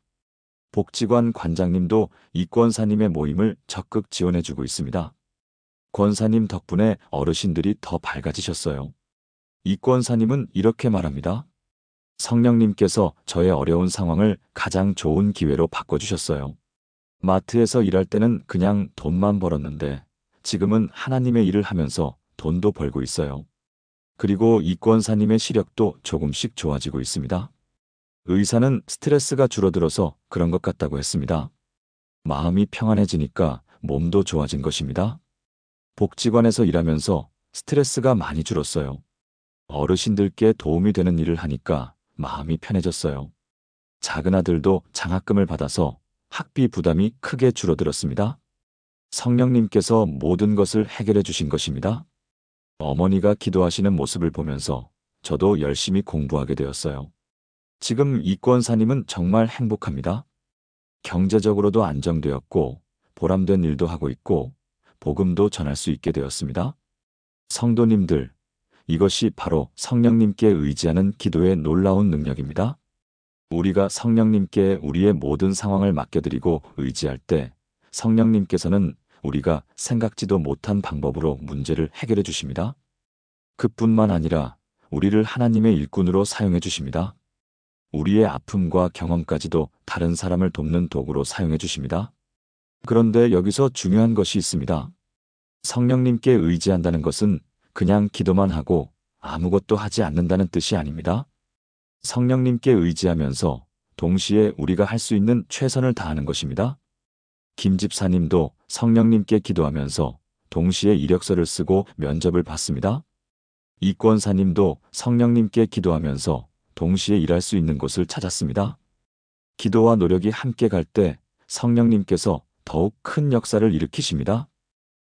복지관 관장님도 이 권사님의 모임을 적극 지원해주고 있습니다. 권사님 덕분에 어르신들이 더 밝아지셨어요. 이 권사님은 이렇게 말합니다. 성령님께서 저의 어려운 상황을 가장 좋은 기회로 바꿔주셨어요. 마트에서 일할 때는 그냥 돈만 벌었는데 지금은 하나님의 일을 하면서 돈도 벌고 있어요. 그리고 이 권사님의 시력도 조금씩 좋아지고 있습니다. 의사는 스트레스가 줄어들어서 그런 것 같다고 했습니다. 마음이 평안해지니까 몸도 좋아진 것입니다. 복지관에서 일하면서 스트레스가 많이 줄었어요. 어르신들께 도움이 되는 일을 하니까 마음이 편해졌어요. 작은 아들도 장학금을 받아서 학비 부담이 크게 줄어들었습니다. 성령님께서 모든 것을 해결해 주신 것입니다. 어머니가 기도하시는 모습을 보면서 저도 열심히 공부하게 되었어요. 지금 이 권사님은 정말 행복합니다. 경제적으로도 안정되었고 보람된 일도 하고 있고 복음도 전할 수 있게 되었습니다. 성도님들, 이것이 바로 성령님께 의지하는 기도의 놀라운 능력입니다. 우리가 성령님께 우리의 모든 상황을 맡겨드리고 의지할 때 성령님께서는 우리가 생각지도 못한 방법으로 문제를 해결해 주십니다. 그뿐만 아니라 우리를 하나님의 일꾼으로 사용해 주십니다. 우리의 아픔과 경험까지도 다른 사람을 돕는 도구로 사용해 주십니다. 그런데 여기서 중요한 것이 있습니다. 성령님께 의지한다는 것은 그냥 기도만 하고 아무것도 하지 않는다는 뜻이 아닙니다. 성령님께 의지하면서 동시에 우리가 할 수 있는 최선을 다하는 것입니다. 김 집사님도 성령님께 기도하면서 동시에 이력서를 쓰고 면접을 봤습니다. 이 권사님도 성령님께 기도하면서 동시에 일할 수 있는 곳을 찾았습니다. 기도와 노력이 함께 갈 때 성령님께서 더욱 큰 역사를 일으키십니다.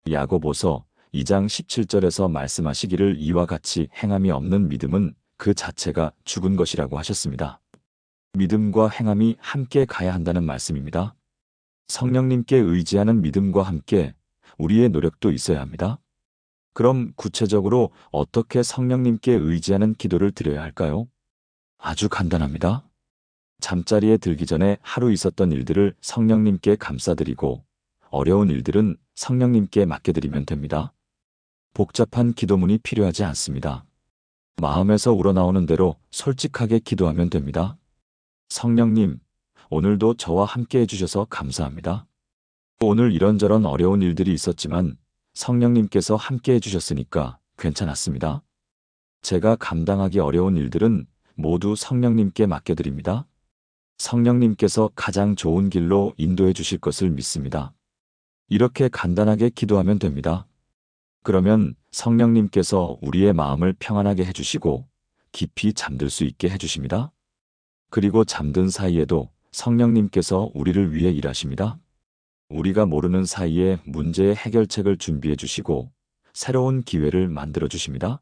야고보서 2장 17절에서 말씀하시기를 이와 같이 행함이 없는 믿음은 그 자체가 죽은 것이라고 하셨습니다. 믿음과 행함이 함께 가야 한다는 말씀입니다. 성령님께 의지하는 믿음과 함께 우리의 노력도 있어야 합니다. 그럼 구체적으로 어떻게 성령님께 의지하는 기도를 드려야 할까요? 아주 간단합니다. 잠자리에 들기 전에 하루 있었던 일들을 성령님께 감사드리고 어려운 일들은 성령님께 맡겨드리면 됩니다. 복잡한 기도문이 필요하지 않습니다. 마음에서 우러나오는 대로 솔직하게 기도하면 됩니다. 성령님, 오늘도 저와 함께 해주셔서 감사합니다. 오늘 이런저런 어려운 일들이 있었지만 성령님께서 함께 해주셨으니까 괜찮았습니다. 제가 감당하기 어려운 일들은 모두 성령님께 맡겨드립니다. 성령님께서 가장 좋은 길로 인도해 주실 것을 믿습니다. 이렇게 간단하게 기도하면 됩니다. 그러면 성령님께서 우리의 마음을 평안하게 해주시고 깊이 잠들 수 있게 해주십니다. 그리고 잠든 사이에도 성령님께서 우리를 위해 일하십니다. 우리가 모르는 사이에 문제의 해결책을 준비해 주시고 새로운 기회를 만들어 주십니다.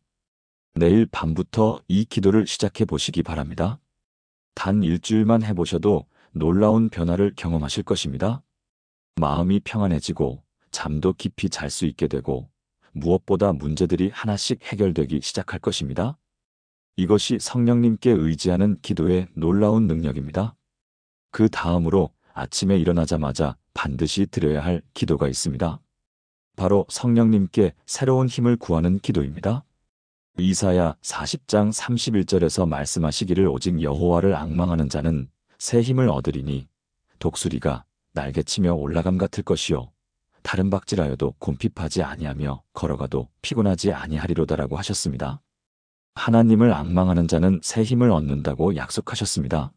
내일 밤부터 이 기도를 시작해 보시기 바랍니다. 단 일주일만 해보셔도 놀라운 변화를 경험하실 것입니다. 마음이 평안해지고 잠도 깊이 잘 수 있게 되고 무엇보다 문제들이 하나씩 해결되기 시작할 것입니다. 이것이 성령님께 의지하는 기도의 놀라운 능력입니다. 그 다음으로 아침에 일어나자마자 반드시 드려야 할 기도가 있습니다. 바로 성령님께 새로운 힘을 구하는 기도입니다. 이사야 40장 31절에서 말씀하시기를 오직 여호와를 앙망하는 자는 새 힘을 얻으리니 독수리가 날개치며 올라감 같을 것이요 다른 박질하여도 곰핍하지 아니하며 걸어가도 피곤하지 아니하리로다라고 하셨습니다. 하나님을 앙망하는 자는 새 힘을 얻는다고 약속하셨습니다.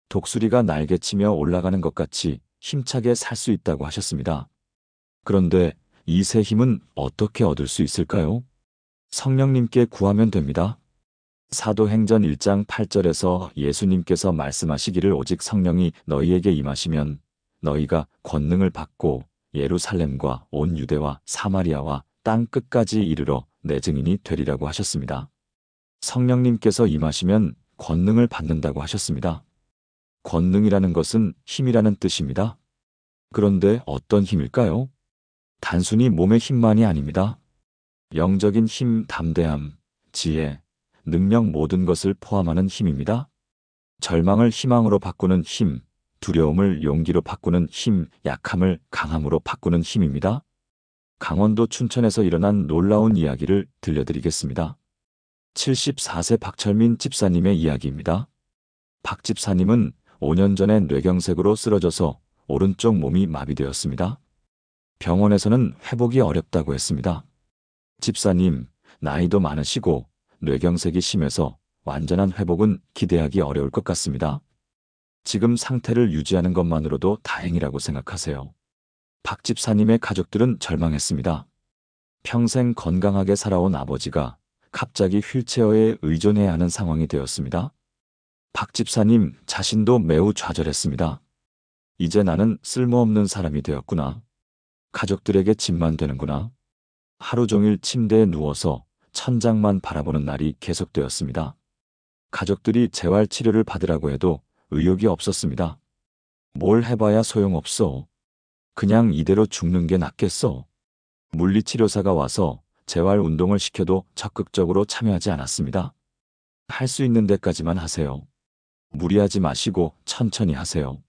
독수리가 날개치며 올라가는 것 같이 힘차게 살 수 있다고 하셨습니다. 그런데 이 새 힘은 어떻게 얻을 수 있을까요? 성령님께 구하면 됩니다. 사도행전 1장 8절에서 예수님께서 말씀하시기를 오직 성령이 너희에게 임하시면 너희가 권능을 받고 예루살렘과 온 유대와 사마리아와 땅 끝까지 이르러 내 증인이 되리라고 하셨습니다. 성령님께서 임하시면 권능을 받는다고 하셨습니다. 권능이라는 것은 힘이라는 뜻입니다. 그런데 어떤 힘일까요? 단순히 몸의 힘만이 아닙니다. 영적인 힘, 담대함, 지혜, 능력 모든 것을 포함하는 힘입니다. 절망을 희망으로 바꾸는 힘, 두려움을 용기로 바꾸는 힘, 약함을 강함으로 바꾸는 힘입니다. 강원도 춘천에서 일어난 놀라운 이야기를 들려드리겠습니다. 74세 박철민 집사님의 이야기입니다. 박 집사님은 5년 전에 뇌경색으로 쓰러져서 오른쪽 몸이 마비되었습니다. 병원에서는 회복이 어렵다고 했습니다. 집사님, 나이도 많으시고 뇌경색이 심해서 완전한 회복은 기대하기 어려울 것 같습니다. 지금 상태를 유지하는 것만으로도 다행이라고 생각하세요. 박 집사님의 가족들은 절망했습니다. 평생 건강하게 살아온 아버지가 갑자기 휠체어에 의존해야 하는 상황이 되었습니다. 박 집사님 자신도 매우 좌절했습니다. 이제 나는 쓸모없는 사람이 되었구나. 가족들에게 짐만 되는구나. 하루 종일 침대에 누워서 천장만 바라보는 날이 계속되었습니다. 가족들이 재활치료를 받으라고 해도 의욕이 없었습니다. 뭘 해봐야 소용없어. 그냥 이대로 죽는 게 낫겠어. 물리치료사가 와서 재활운동을 시켜도 적극적으로 참여하지 않았습니다. 할 수 있는 데까지만 하세요. 무리하지 마시고 천천히 하세요.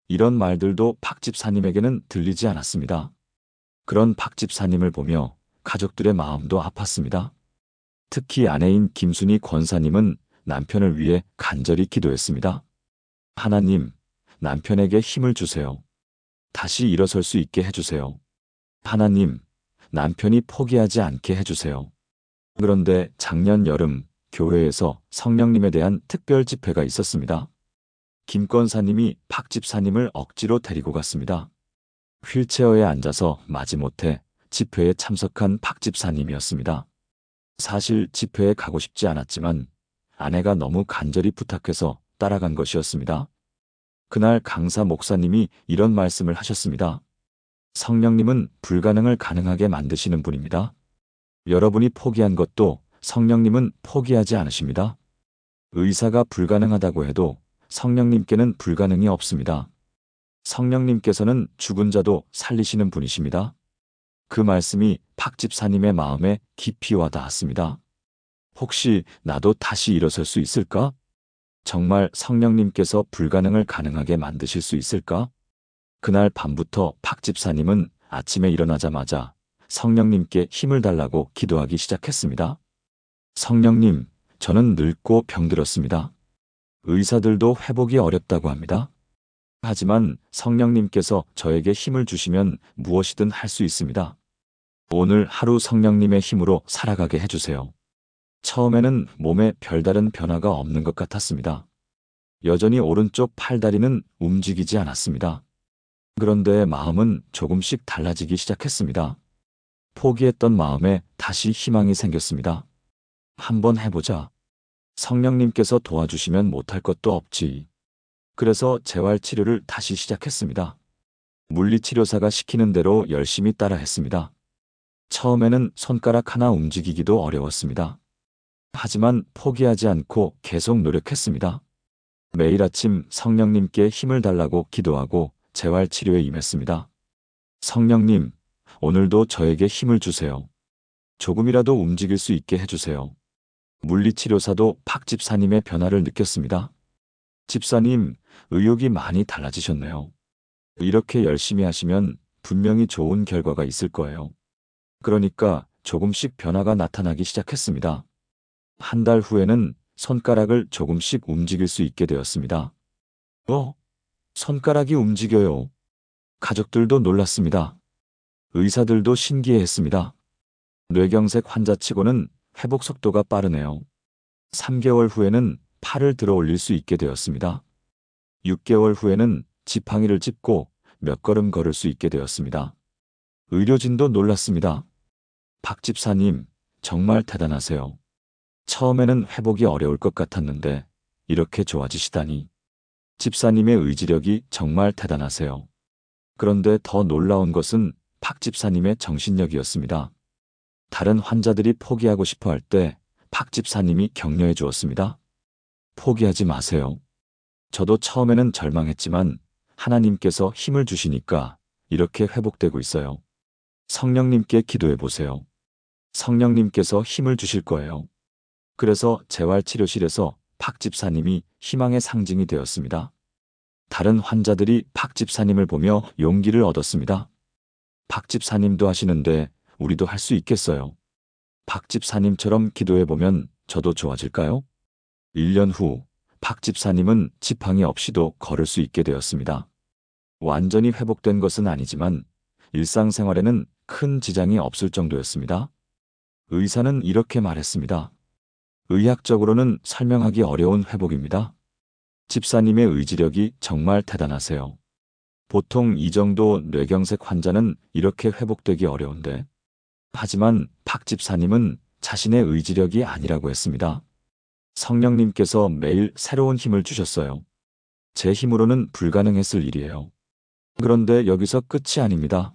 이런 말들도 박 집사님에게는 들리지 않았습니다. 그런 박 집사님을 보며 가족들의 마음도 아팠습니다. 특히 아내인 김순희 권사님은 남편을 위해 간절히 기도했습니다. 하나님, 남편에게 힘을 주세요. 다시 일어설 수 있게 해주세요. 하나님, 남편이 포기하지 않게 해주세요. 그런데 작년 여름 교회에서 성령님에 대한 특별 집회가 있었습니다. 김 권사님이 박 집사님을 억지로 데리고 갔습니다. 휠체어에 앉아서 마지못해 집회에 참석한 박 집사님이었습니다. 사실 집회에 가고 싶지 않았지만 아내가 너무 간절히 부탁해서 따라간 것이었습니다. 그날 강사 목사님이 이런 말씀을 하셨습니다. 성령님은 불가능을 가능하게 만드시는 분입니다. 여러분이 포기한 것도 성령님은 포기하지 않으십니다. 의사가 불가능하다고 해도 성령님께는 불가능이 없습니다. 성령님께서는 죽은 자도 살리시는 분이십니다. 그 말씀이 박 집사님의 마음에 깊이 와 닿았습니다. 혹시 나도 다시 일어설 수 있을까? 정말 성령님께서 불가능을 가능하게 만드실 수 있을까? 그날 밤부터 박 집사님은 아침에 일어나자마자 성령님께 힘을 달라고 기도하기 시작했습니다. 성령님, 저는 늙고 병들었습니다. 의사들도 회복이 어렵다고 합니다. 하지만 성령님께서 저에게 힘을 주시면 무엇이든 할 수 있습니다. 오늘 하루 성령님의 힘으로 살아가게 해주세요. 처음에는 몸에 별다른 변화가 없는 것 같았습니다. 여전히 오른쪽 팔다리는 움직이지 않았습니다. 그런데 마음은 조금씩 달라지기 시작했습니다. 포기했던 마음에 다시 희망이 생겼습니다. 한번 해보자. 성령님께서 도와주시면 못할 것도 없지. 그래서 재활치료를 다시 시작했습니다. 물리치료사가 시키는 대로 열심히 따라했습니다. 처음에는 손가락 하나 움직이기도 어려웠습니다. 하지만 포기하지 않고 계속 노력했습니다. 매일 아침 성령님께 힘을 달라고 기도하고 재활치료에 임했습니다. 성령님, 오늘도 저에게 힘을 주세요. 조금이라도 움직일 수 있게 해주세요. 물리치료사도 박 집사님의 변화를 느꼈습니다. 집사님, 의욕이 많이 달라지셨네요. 이렇게 열심히 하시면 분명히 좋은 결과가 있을 거예요. 그러니까 조금씩 변화가 나타나기 시작했습니다. 한 달 후에는 손가락을 조금씩 움직일 수 있게 되었습니다. 손가락이 움직여요. 가족들도 놀랐습니다. 의사들도 신기해했습니다. 뇌경색 환자치고는 회복 속도가 빠르네요. 3개월 후에는 팔을 들어 올릴 수 있게 되었습니다. 6개월 후에는 지팡이를 짚고 몇 걸음 걸을 수 있게 되었습니다. 의료진도 놀랐습니다. 박 집사님, 정말 대단하세요. 처음에는 회복이 어려울 것 같았는데 이렇게 좋아지시다니. 집사님의 의지력이 정말 대단하세요. 그런데 더 놀라운 것은 박 집사님의 정신력이었습니다. 다른 환자들이 포기하고 싶어 할 때 박 집사님이 격려해 주었습니다. 포기하지 마세요. 저도 처음에는 절망했지만 하나님께서 힘을 주시니까 이렇게 회복되고 있어요. 성령님께 기도해 보세요. 성령님께서 힘을 주실 거예요. 그래서 재활치료실에서 박 집사님이 희망의 상징이 되었습니다. 다른 환자들이 박 집사님을 보며 용기를 얻었습니다. 박 집사님도 하시는데 우리도 할 수 있겠어요. 박 집사님처럼 기도해보면 저도 좋아질까요? 1년 후, 박 집사님은 지팡이 없이도 걸을 수 있게 되었습니다. 완전히 회복된 것은 아니지만 일상생활에는 큰 지장이 없을 정도였습니다. 의사는 이렇게 말했습니다. 의학적으로는 설명하기 어려운 회복입니다. 집사님의 의지력이 정말 대단하세요. 보통 이 정도 뇌경색 환자는 이렇게 회복되기 어려운데, 하지만 박 집사님은 자신의 의지력이 아니라고 했습니다. 성령님께서 매일 새로운 힘을 주셨어요. 제 힘으로는 불가능했을 일이에요. 그런데 여기서 끝이 아닙니다.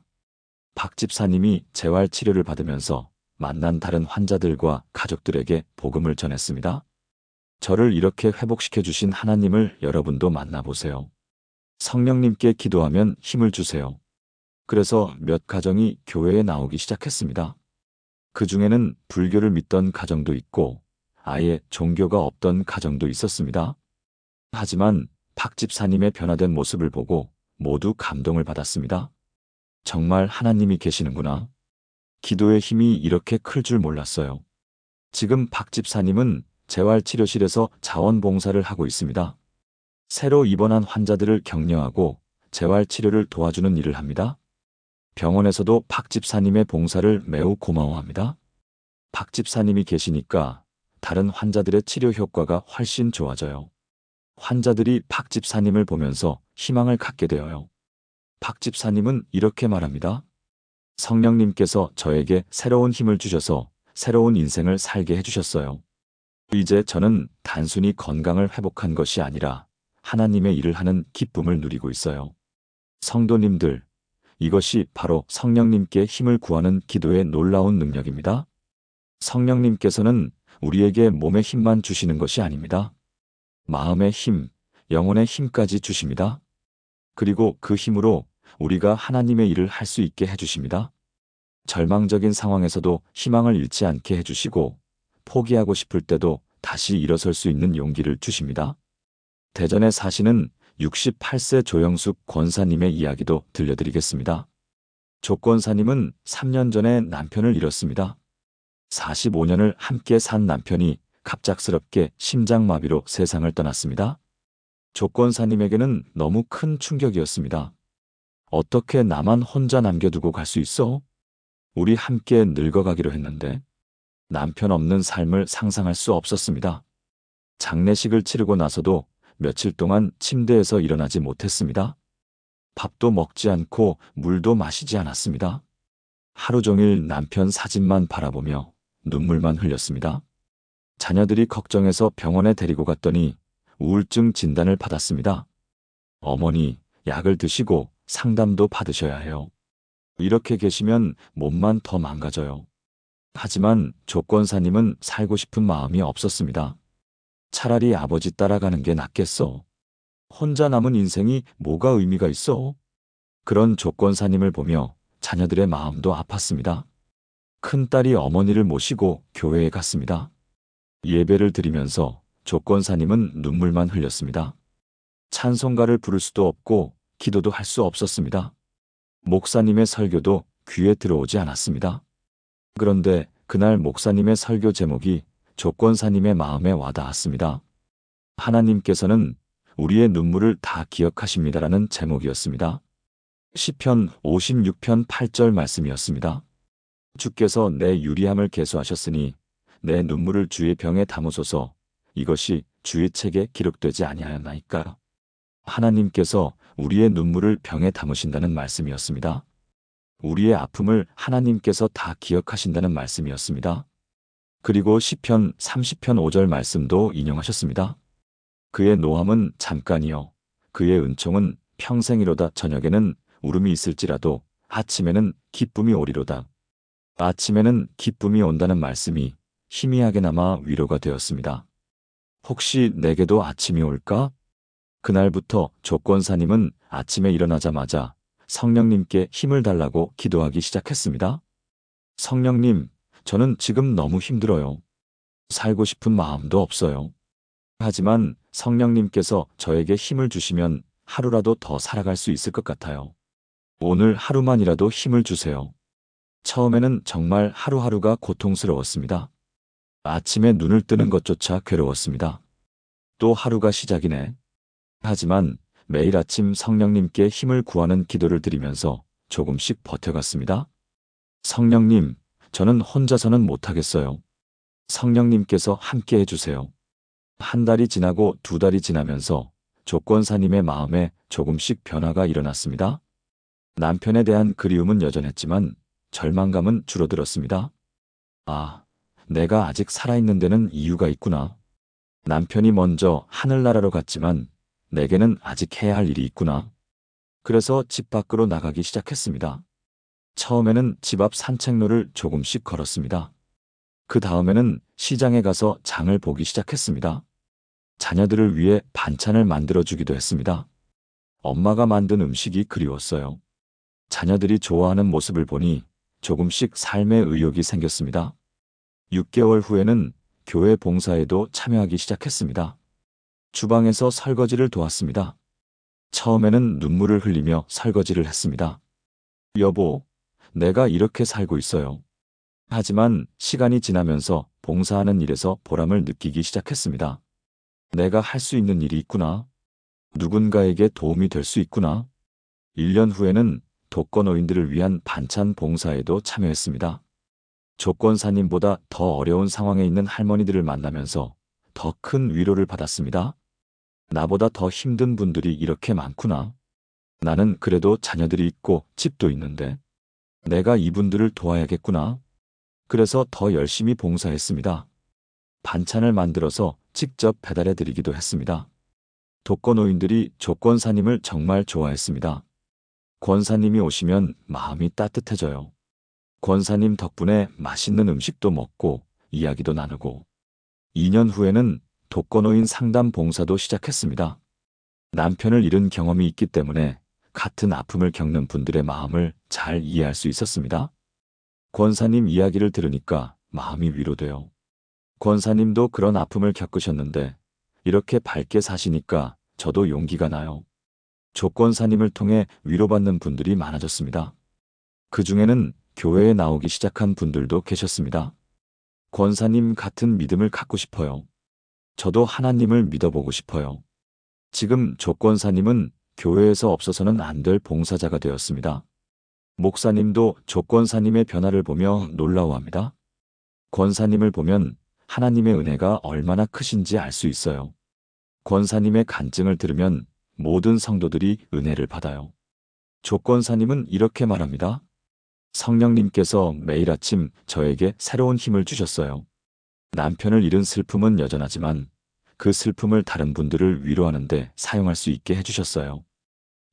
박 집사님이 재활치료를 받으면서 만난 다른 환자들과 가족들에게 복음을 전했습니다. 저를 이렇게 회복시켜 주신 하나님을 여러분도 만나보세요. 성령님께 기도하면 힘을 주세요. 그래서 몇 가정이 교회에 나오기 시작했습니다. 그 중에는 불교를 믿던 가정도 있고 아예 종교가 없던 가정도 있었습니다. 하지만 박 집사님의 변화된 모습을 보고 모두 감동을 받았습니다. 정말 하나님이 계시는구나. 기도의 힘이 이렇게 클 줄 몰랐어요. 지금 박 집사님은 재활치료실에서 자원봉사를 하고 있습니다. 새로 입원한 환자들을 격려하고 재활치료를 도와주는 일을 합니다. 병원에서도 박 집사님의 봉사를 매우 고마워합니다. 박 집사님이 계시니까 다른 환자들의 치료 효과가 훨씬 좋아져요. 환자들이 박 집사님을 보면서 희망을 갖게 되어요. 박 집사님은 이렇게 말합니다. 성령님께서 저에게 새로운 힘을 주셔서 새로운 인생을 살게 해주셨어요. 이제 저는 단순히 건강을 회복한 것이 아니라 하나님의 일을 하는 기쁨을 누리고 있어요. 성도님들, 이것이 바로 성령님께 힘을 구하는 기도의 놀라운 능력입니다. 성령님께서는 우리에게 몸의 힘만 주시는 것이 아닙니다. 마음의 힘, 영혼의 힘까지 주십니다. 그리고 그 힘으로 우리가 하나님의 일을 할 수 있게 해주십니다. 절망적인 상황에서도 희망을 잃지 않게 해주시고 포기하고 싶을 때도 다시 일어설 수 있는 용기를 주십니다. 대전에 사시는 68세 조영숙 권사님의 이야기도 들려드리겠습니다. 조 권사님은 3년 전에 남편을 잃었습니다. 45년을 함께 산 남편이 갑작스럽게 심장마비로 세상을 떠났습니다. 조 권사님에게는 너무 큰 충격이었습니다. 어떻게 나만 혼자 남겨두고 갈 수 있어? 우리 함께 늙어가기로 했는데. 남편 없는 삶을 상상할 수 없었습니다. 장례식을 치르고 나서도 며칠 동안 침대에서 일어나지 못했습니다. 밥도 먹지 않고 물도 마시지 않았습니다. 하루 종일 남편 사진만 바라보며 눈물만 흘렸습니다. 자녀들이 걱정해서 병원에 데리고 갔더니 우울증 진단을 받았습니다. 어머니, 약을 드시고 상담도 받으셔야 해요. 이렇게 계시면 몸만 더 망가져요. 하지만 조 권사님은 살고 싶은 마음이 없었습니다. 차라리 아버지 따라가는 게 낫겠어. 혼자 남은 인생이 뭐가 의미가 있어? 그런 조 권사님을 보며 자녀들의 마음도 아팠습니다. 큰딸이 어머니를 모시고 교회에 갔습니다. 예배를 드리면서 조 권사님은 눈물만 흘렸습니다. 찬송가를 부를 수도 없고 기도도 할 수 없었습니다. 목사님의 설교도 귀에 들어오지 않았습니다. 그런데 그날 목사님의 설교 제목이 조 권사님의 마음에 와닿았습니다. 하나님께서는 우리의 눈물을 다 기억하십니다라는 제목이었습니다. 시편 56편 8절 말씀이었습니다. 주께서 내 유리함을 계수하셨으니 내 눈물을 주의 병에 담으소서. 이것이 주의 책에 기록되지 아니하였나이까. 하나님께서 우리의 눈물을 병에 담으신다는 말씀이었습니다. 우리의 아픔을 하나님께서 다 기억하신다는 말씀이었습니다. 그리고 시편 30편 5절 말씀도 인용하셨습니다. 그의 노함은 잠깐이요 그의 은총은 평생이로다. 저녁에는 울음이 있을지라도 아침에는 기쁨이 오리로다. 아침에는 기쁨이 온다는 말씀이 희미하게나마 위로가 되었습니다. 혹시 내게도 아침이 올까? 그날부터 조 권사님은 아침에 일어나자마자 성령님께 힘을 달라고 기도하기 시작했습니다. 성령님, 저는 지금 너무 힘들어요. 살고 싶은 마음도 없어요. 하지만 성령님께서 저에게 힘을 주시면 하루라도 더 살아갈 수 있을 것 같아요. 오늘 하루만이라도 힘을 주세요. 처음에는 정말 하루하루가 고통스러웠습니다. 아침에 눈을 뜨는 것조차 괴로웠습니다. 또 하루가 시작이네. 하지만 매일 아침 성령님께 힘을 구하는 기도를 드리면서 조금씩 버텨갔습니다. 성령님, 저는 혼자서는 못하겠어요. 성령님께서 함께 해주세요. 한 달이 지나고 두 달이 지나면서 조 권사님의 마음에 조금씩 변화가 일어났습니다. 남편에 대한 그리움은 여전했지만 절망감은 줄어들었습니다. 아, 내가 아직 살아있는 데는 이유가 있구나. 남편이 먼저 하늘나라로 갔지만 내게는 아직 해야 할 일이 있구나. 그래서 집 밖으로 나가기 시작했습니다. 처음에는 집 앞 산책로를 조금씩 걸었습니다. 그 다음에는 시장에 가서 장을 보기 시작했습니다. 자녀들을 위해 반찬을 만들어주기도 했습니다. 엄마가 만든 음식이 그리웠어요. 자녀들이 좋아하는 모습을 보니 조금씩 삶의 의욕이 생겼습니다. 6개월 후에는 교회 봉사에도 참여하기 시작했습니다. 주방에서 설거지를 도왔습니다. 처음에는 눈물을 흘리며 설거지를 했습니다. 여보, 내가 이렇게 살고 있어요. 하지만 시간이 지나면서 봉사하는 일에서 보람을 느끼기 시작했습니다. 내가 할 수 있는 일이 있구나. 누군가에게 도움이 될 수 있구나. 1년 후에는 독거노인들을 위한 반찬 봉사에도 참여했습니다. 조 권사님보다 더 어려운 상황에 있는 할머니들을 만나면서 더 큰 위로를 받았습니다. 나보다 더 힘든 분들이 이렇게 많구나. 나는 그래도 자녀들이 있고 집도 있는데 내가 이분들을 도와야겠구나. 그래서 더 열심히 봉사했습니다. 반찬을 만들어서 직접 배달해 드리기도 했습니다. 독거노인들이 조 권사님을 정말 좋아했습니다. 권사님이 오시면 마음이 따뜻해져요. 권사님 덕분에 맛있는 음식도 먹고 이야기도 나누고 2년 후에는 독거노인 상담 봉사도 시작했습니다. 남편을 잃은 경험이 있기 때문에 같은 아픔을 겪는 분들의 마음을 잘 이해할 수 있었습니다. 권사님 이야기를 들으니까 마음이 위로돼요. 권사님도 그런 아픔을 겪으셨는데 이렇게 밝게 사시니까 저도 용기가 나요. 조권사님을 통해 위로받는 분들이 많아졌습니다. 그 중에는 교회에 나오기 시작한 분들도 계셨습니다. 권사님 같은 믿음을 갖고 싶어요. 저도 하나님을 믿어보고 싶어요. 지금 조권사님은 교회에서 없어서는 안 될 봉사자가 되었습니다. 목사님도 조권사님의 변화를 보며 놀라워합니다. 권사님을 보면 하나님의 은혜가 얼마나 크신지 알 수 있어요. 권사님의 간증을 들으면 모든 성도들이 은혜를 받아요. 조권사님은 이렇게 말합니다. 성령님께서 매일 아침 저에게 새로운 힘을 주셨어요. 남편을 잃은 슬픔은 여전하지만 그 슬픔을 다른 분들을 위로하는데 사용할 수 있게 해주셨어요.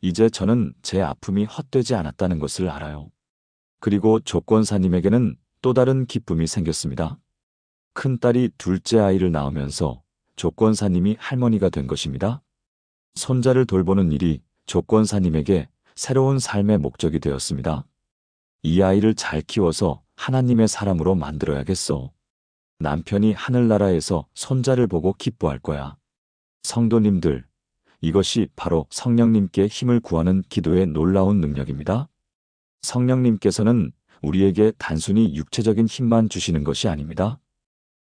이제 저는 제 아픔이 헛되지 않았다는 것을 알아요. 그리고 조권사님에게는 또 다른 기쁨이 생겼습니다. 큰딸이 둘째 아이를 낳으면서 조권사님이 할머니가 된 것입니다. 손자를 돌보는 일이 조권사님에게 새로운 삶의 목적이 되었습니다. 이 아이를 잘 키워서 하나님의 사람으로 만들어야겠어. 남편이 하늘나라에서 손자를 보고 기뻐할 거야. 성도님들, 이것이 바로 성령님께 힘을 구하는 기도의 놀라운 능력입니다. 성령님께서는 우리에게 단순히 육체적인 힘만 주시는 것이 아닙니다.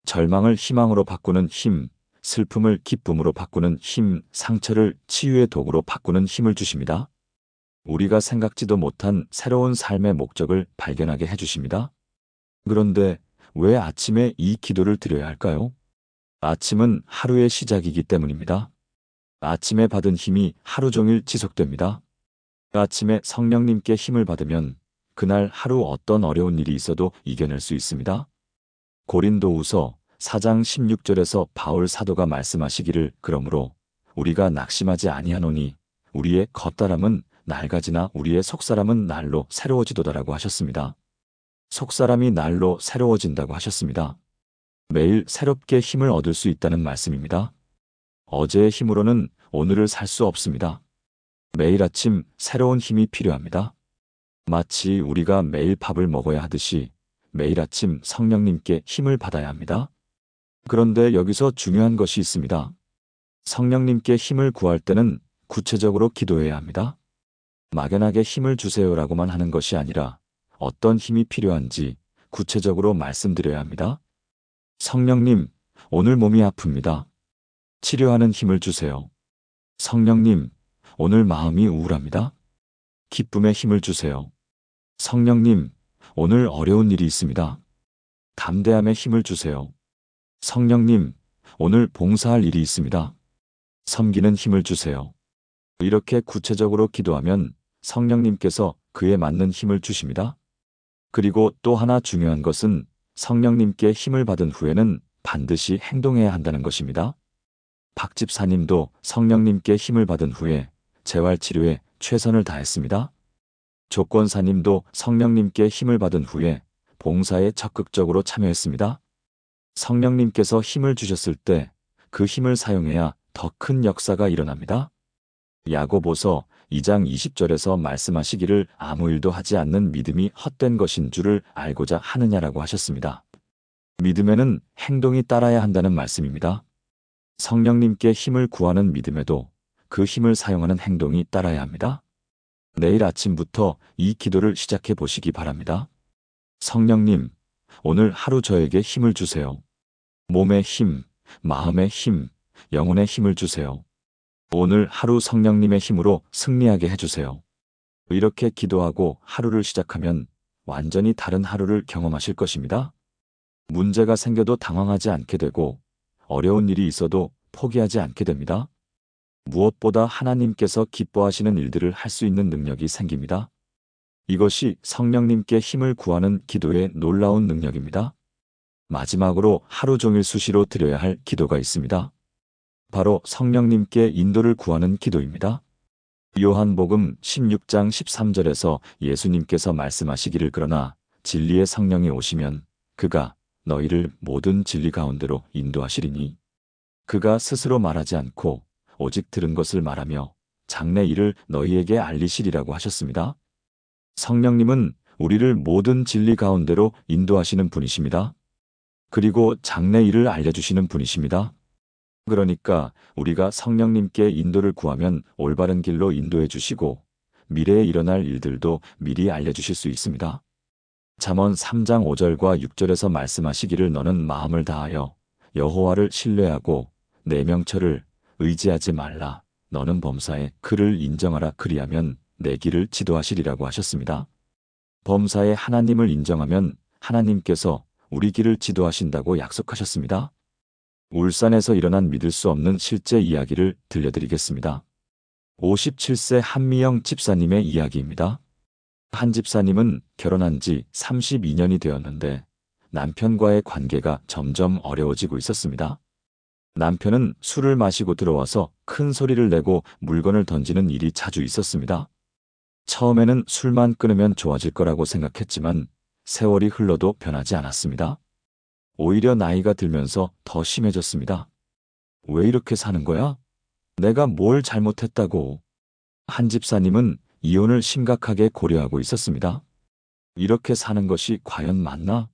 절망을 희망으로 바꾸는 힘, 슬픔을 기쁨으로 바꾸는 힘, 상처를 치유의 도구로 바꾸는 힘을 주십니다. 우리가 생각지도 못한 새로운 삶의 목적을 발견하게 해주십니다. 그런데 왜 아침에 이 기도를 드려야 할까요? 아침은 하루의 시작이기 때문입니다. 아침에 받은 힘이 하루 종일 지속됩니다. 아침에 성령님께 힘을 받으면 그날 하루 어떤 어려운 일이 있어도 이겨낼 수 있습니다. 고린도후서 4장 16절에서 바울 사도가 말씀하시기를 그러므로 우리가 낙심하지 아니하노니 우리의 겉사람은 낡아지나 우리의 속사람은 날로 새로워지도다라고 하셨습니다. 속사람이 날로 새로워진다고 하셨습니다. 매일 새롭게 힘을 얻을 수 있다는 말씀입니다. 어제의 힘으로는 오늘을 살 수 없습니다. 매일 아침 새로운 힘이 필요합니다. 마치 우리가 매일 밥을 먹어야 하듯이 매일 아침 성령님께 힘을 받아야 합니다. 그런데 여기서 중요한 것이 있습니다. 성령님께 힘을 구할 때는 구체적으로 기도해야 합니다. 막연하게 힘을 주세요라고만 하는 것이 아니라 어떤 힘이 필요한지 구체적으로 말씀드려야 합니다. 성령님, 오늘 몸이 아픕니다. 치료하는 힘을 주세요. 성령님, 오늘 마음이 우울합니다. 기쁨의 힘을 주세요. 성령님, 오늘 어려운 일이 있습니다. 담대함의 힘을 주세요. 성령님, 오늘 봉사할 일이 있습니다. 섬기는 힘을 주세요. 이렇게 구체적으로 기도하면 성령님께서 그에 맞는 힘을 주십니다. 그리고 또 하나 중요한 것은 성령님께 힘을 받은 후에는 반드시 행동해야 한다는 것입니다. 박 집사님도 성령님께 힘을 받은 후에 재활치료에 최선을 다했습니다. 조권사님도 성령님께 힘을 받은 후에 봉사에 적극적으로 참여했습니다. 성령님께서 힘을 주셨을 때 그 힘을 사용해야 더 큰 역사가 일어납니다. 야고보서 2장 20절에서 말씀하시기를 아무 일도 하지 않는 믿음이 헛된 것인 줄을 알고자 하느냐라고 하셨습니다. 믿음에는 행동이 따라야 한다는 말씀입니다. 성령님께 힘을 구하는 믿음에도 그 힘을 사용하는 행동이 따라야 합니다. 내일 아침부터 이 기도를 시작해 보시기 바랍니다. 성령님, 오늘 하루 저에게 힘을 주세요. 몸의 힘, 마음의 힘, 영혼의 힘을 주세요. 오늘 하루 성령님의 힘으로 승리하게 해주세요. 이렇게 기도하고 하루를 시작하면 완전히 다른 하루를 경험하실 것입니다. 문제가 생겨도 당황하지 않게 되고 어려운 일이 있어도 포기하지 않게 됩니다. 무엇보다 하나님께서 기뻐하시는 일들을 할 수 있는 능력이 생깁니다. 이것이 성령님께 힘을 구하는 기도의 놀라운 능력입니다. 마지막으로 하루 종일 수시로 드려야 할 기도가 있습니다. 바로 성령님께 인도를 구하는 기도입니다. 요한복음 16장 13절에서 예수님께서 말씀하시기를 그러나 진리의 성령이 오시면 그가 너희를 모든 진리 가운데로 인도하시리니 그가 스스로 말하지 않고 오직 들은 것을 말하며 장래 일을 너희에게 알리시리라고 하셨습니다. 성령님은 우리를 모든 진리 가운데로 인도하시는 분이십니다. 그리고 장래 일을 알려주시는 분이십니다. 그러니까 우리가 성령님께 인도를 구하면 올바른 길로 인도해 주시고 미래에 일어날 일들도 미리 알려주실 수 있습니다. 잠언 3장 5절과 6절에서 말씀하시기를 너는 마음을 다하여 여호와를 신뢰하고 내 명철을 의지하지 말라. 너는 범사에 그를 인정하라. 그리하면 내 길을 지도하시리라고 하셨습니다. 범사에 하나님을 인정하면 하나님께서 우리 길을 지도하신다고 약속하셨습니다. 울산에서 일어난 믿을 수 없는 실제 이야기를 들려드리겠습니다. 57세 한미영 집사님의 이야기입니다. 한 집사님은 결혼한 지 32년이 되었는데 남편과의 관계가 점점 어려워지고 있었습니다. 남편은 술을 마시고 들어와서 큰 소리를 내고 물건을 던지는 일이 자주 있었습니다. 처음에는 술만 끊으면 좋아질 거라고 생각했지만 세월이 흘러도 변하지 않았습니다. 오히려 나이가 들면서 더 심해졌습니다. 왜 이렇게 사는 거야? 내가 뭘 잘못했다고? 한 집사님은 이혼을 심각하게 고려하고 있었습니다. 이렇게 사는 것이 과연 맞나?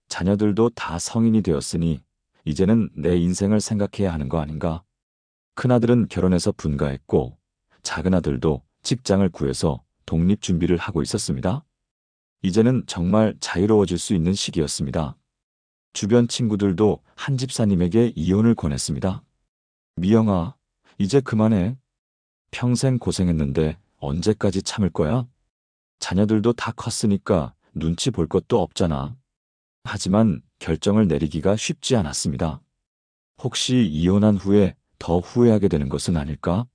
자녀들도 다 성인이 되었으니 이제는 내 인생을 생각해야 하는 거 아닌가? 큰아들은 결혼해서 분가했고 작은아들도 직장을 구해서 독립 준비를 하고 있었습니다. 이제는 정말 자유로워질 수 있는 시기였습니다. 주변 친구들도 한 집사님에게 이혼을 권했습니다. 미영아, 이제 그만해. 평생 고생했는데 언제까지 참을 거야? 자녀들도 다 컸으니까 눈치 볼 것도 없잖아. 하지만 결정을 내리기가 쉽지 않았습니다. 혹시 이혼한 후에 더 후회하게 되는 것은 아닐까?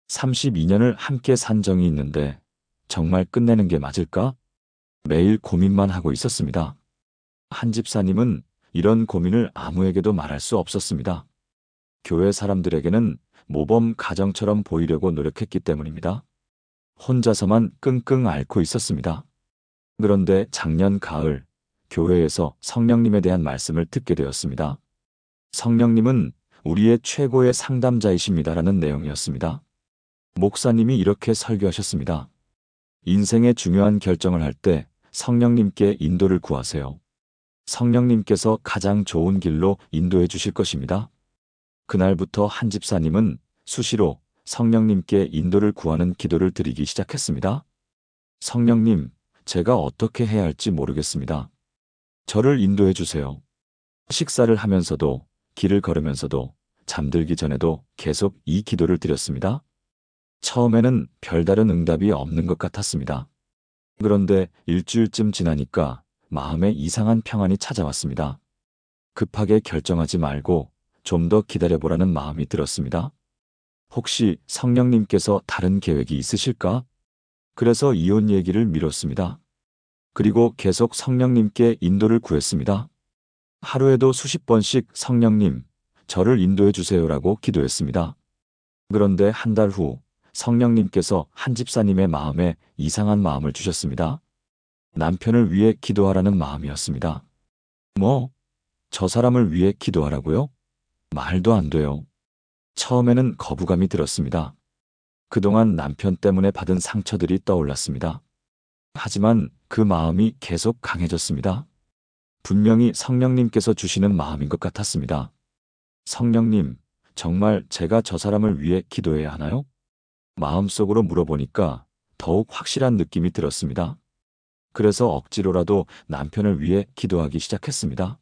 32년을 함께 산 정이 있는데 정말 끝내는 게 맞을까? 매일 고민만 하고 있었습니다. 한 집사님은 이런 고민을 아무에게도 말할 수 없었습니다. 교회 사람들에게는 모범 가정처럼 보이려고 노력했기 때문입니다. 혼자서만 끙끙 앓고 있었습니다. 그런데 작년 가을 교회에서 성령님에 대한 말씀을 듣게 되었습니다. 성령님은 우리의 최고의 상담자이십니다라는 내용이었습니다. 목사님이 이렇게 설교하셨습니다. 인생의 중요한 결정을 할 때 성령님께 인도를 구하세요. 성령님께서 가장 좋은 길로 인도해 주실 것입니다. 그날부터 한 집사님은 수시로 성령님께 인도를 구하는 기도를 드리기 시작했습니다. 성령님, 제가 어떻게 해야 할지 모르겠습니다. 저를 인도해 주세요. 식사를 하면서도, 길을 걸으면서도, 잠들기 전에도 계속 이 기도를 드렸습니다. 처음에는 별다른 응답이 없는 것 같았습니다. 그런데 일주일쯤 지나니까 마음에 이상한 평안이 찾아왔습니다. 급하게 결정하지 말고 좀 더 기다려보라는 마음이 들었습니다. 혹시 성령님께서 다른 계획이 있으실까? 그래서 이혼 얘기를 미뤘습니다. 그리고 계속 성령님께 인도를 구했습니다. 하루에도 수십 번씩 성령님, 저를 인도해 주세요라고 기도했습니다. 그런데 한 달 후 성령님께서 한 집사님의 마음에 이상한 마음을 주셨습니다. 남편을 위해 기도하라는 마음이었습니다. 뭐? 저 사람을 위해 기도하라고요? 말도 안 돼요. 처음에는 거부감이 들었습니다. 그동안 남편 때문에 받은 상처들이 떠올랐습니다. 하지만 그 마음이 계속 강해졌습니다. 분명히 성령님께서 주시는 마음인 것 같았습니다. 성령님, 정말 제가 저 사람을 위해 기도해야 하나요? 마음속으로 물어보니까 더욱 확실한 느낌이 들었습니다. 그래서 억지로라도 남편을 위해 기도하기 시작했습니다.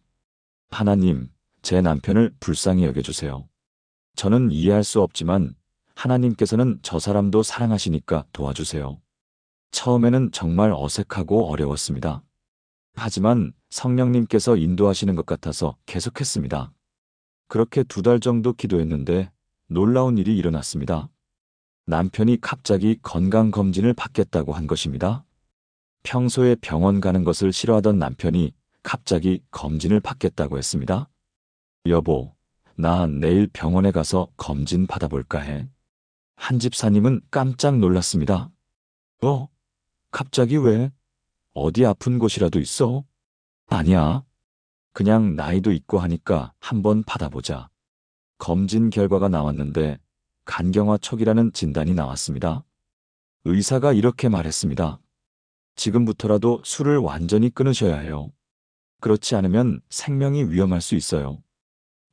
하나님, 제 남편을 불쌍히 여겨주세요. 저는 이해할 수 없지만 하나님께서는 저 사람도 사랑하시니까 도와주세요. 처음에는 정말 어색하고 어려웠습니다. 하지만 성령님께서 인도하시는 것 같아서 계속했습니다. 그렇게 2달 정도 기도했는데 놀라운 일이 일어났습니다. 남편이 갑자기 건강검진을 받겠다고 한 것입니다. 평소에 병원 가는 것을 싫어하던 남편이 갑자기 검진을 받겠다고 했습니다. 여보, 나 내일 병원에 가서 검진 받아볼까 해. 한 집사님은 깜짝 놀랐습니다. 갑자기 왜? 어디 아픈 곳이라도 있어? 아니야. 그냥 나이도 있고 하니까 한번 받아보자. 검진 결과가 나왔는데 간경화 촉이라는 진단이 나왔습니다. 의사가 이렇게 말했습니다. 지금부터라도 술을 완전히 끊으셔야 해요. 그렇지 않으면 생명이 위험할 수 있어요.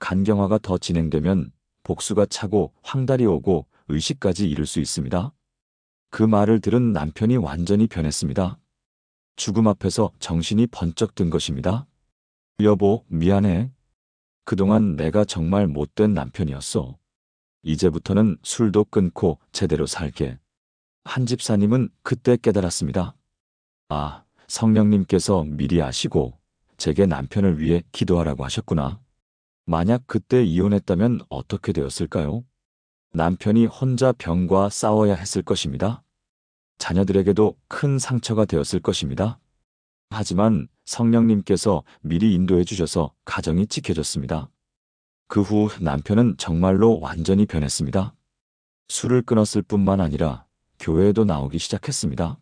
간경화가 더 진행되면 복수가 차고 황달이 오고 의식까지 잃을 수 있습니다. 그 말을 들은 남편이 완전히 변했습니다. 죽음 앞에서 정신이 번쩍 든 것입니다. 여보, 미안해. 그동안 내가 정말 못된 남편이었어. 이제부터는 술도 끊고 제대로 살게. 한 집사님은 그때 깨달았습니다. 아, 성령님께서 미리 아시고 제게 남편을 위해 기도하라고 하셨구나. 만약 그때 이혼했다면 어떻게 되었을까요? 남편이 혼자 병과 싸워야 했을 것입니다. 자녀들에게도 큰 상처가 되었을 것입니다. 하지만 성령님께서 미리 인도해 주셔서 가정이 지켜졌습니다. 그 후 남편은 정말로 완전히 변했습니다. 술을 끊었을 뿐만 아니라 교회에도 나오기 시작했습니다.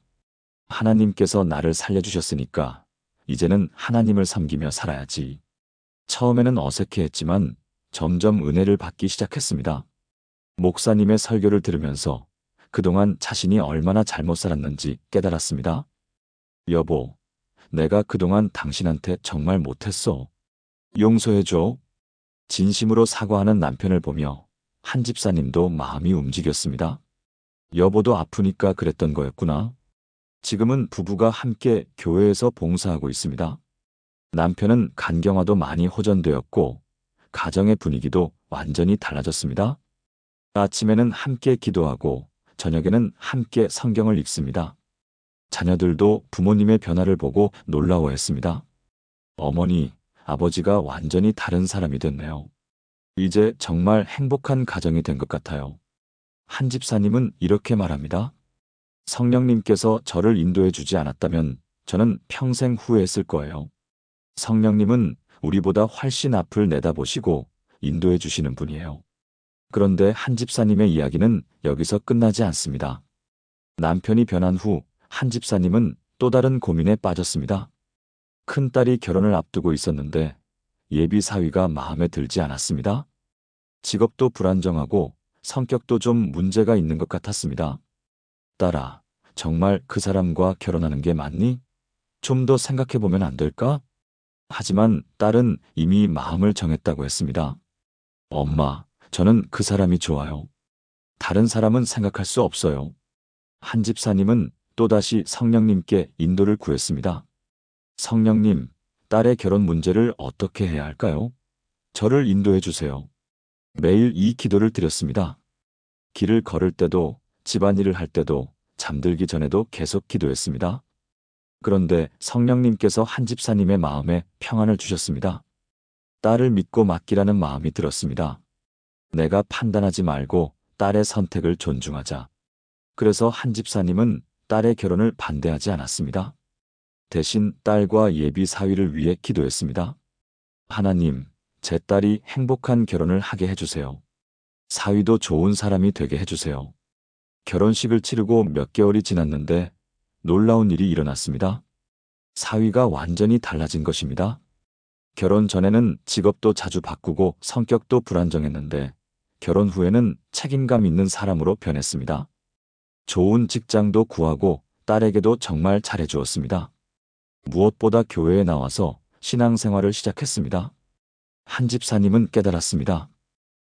하나님께서 나를 살려주셨으니까 이제는 하나님을 섬기며 살아야지. 처음에는 어색해했지만 점점 은혜를 받기 시작했습니다. 목사님의 설교를 들으면서 그동안 자신이 얼마나 잘못 살았는지 깨달았습니다. 여보, 내가 그동안 당신한테 정말 못했어. 용서해줘. 진심으로 사과하는 남편을 보며 한 집사님도 마음이 움직였습니다. 여보도 아프니까 그랬던 거였구나. 지금은 부부가 함께 교회에서 봉사하고 있습니다. 남편은 간경화도 많이 호전되었고 가정의 분위기도 완전히 달라졌습니다. 아침에는 함께 기도하고 저녁에는 함께 성경을 읽습니다. 자녀들도 부모님의 변화를 보고 놀라워했습니다. 어머니, 아버지가 완전히 다른 사람이 됐네요. 이제 정말 행복한 가정이 된 것 같아요. 한 집사님은 이렇게 말합니다. 성령님께서 저를 인도해 주지 않았다면 저는 평생 후회했을 거예요. 성령님은 우리보다 훨씬 앞을 내다보시고 인도해 주시는 분이에요. 그런데 한 집사님의 이야기는 여기서 끝나지 않습니다. 남편이 변한 후 한 집사님은 또 다른 고민에 빠졌습니다. 큰딸이 결혼을 앞두고 있었는데 예비 사위가 마음에 들지 않았습니다. 직업도 불안정하고 성격도 좀 문제가 있는 것 같았습니다. 딸아, 정말 그 사람과 결혼하는 게 맞니? 좀 더 생각해보면 안 될까? 하지만 딸은 이미 마음을 정했다고 했습니다. 엄마, 저는 그 사람이 좋아요. 다른 사람은 생각할 수 없어요. 한 집사님은 또다시 성령님께 인도를 구했습니다. 성령님, 딸의 결혼 문제를 어떻게 해야 할까요? 저를 인도해 주세요. 매일 이 기도를 드렸습니다. 길을 걸을 때도, 집안일을 할 때도, 잠들기 전에도 계속 기도했습니다. 그런데 성령님께서 한 집사님의 마음에 평안을 주셨습니다. 딸을 믿고 맡기라는 마음이 들었습니다. 내가 판단하지 말고 딸의 선택을 존중하자. 그래서 한 집사님은 딸의 결혼을 반대하지 않았습니다. 대신 딸과 예비 사위를 위해 기도했습니다. 하나님, 제 딸이 행복한 결혼을 하게 해주세요. 사위도 좋은 사람이 되게 해주세요. 결혼식을 치르고 몇 개월이 지났는데 놀라운 일이 일어났습니다. 사위가 완전히 달라진 것입니다. 결혼 전에는 직업도 자주 바꾸고 성격도 불안정했는데 결혼 후에는 책임감 있는 사람으로 변했습니다. 좋은 직장도 구하고 딸에게도 정말 잘해주었습니다. 무엇보다 교회에 나와서 신앙생활을 시작했습니다. 한 집사님은 깨달았습니다.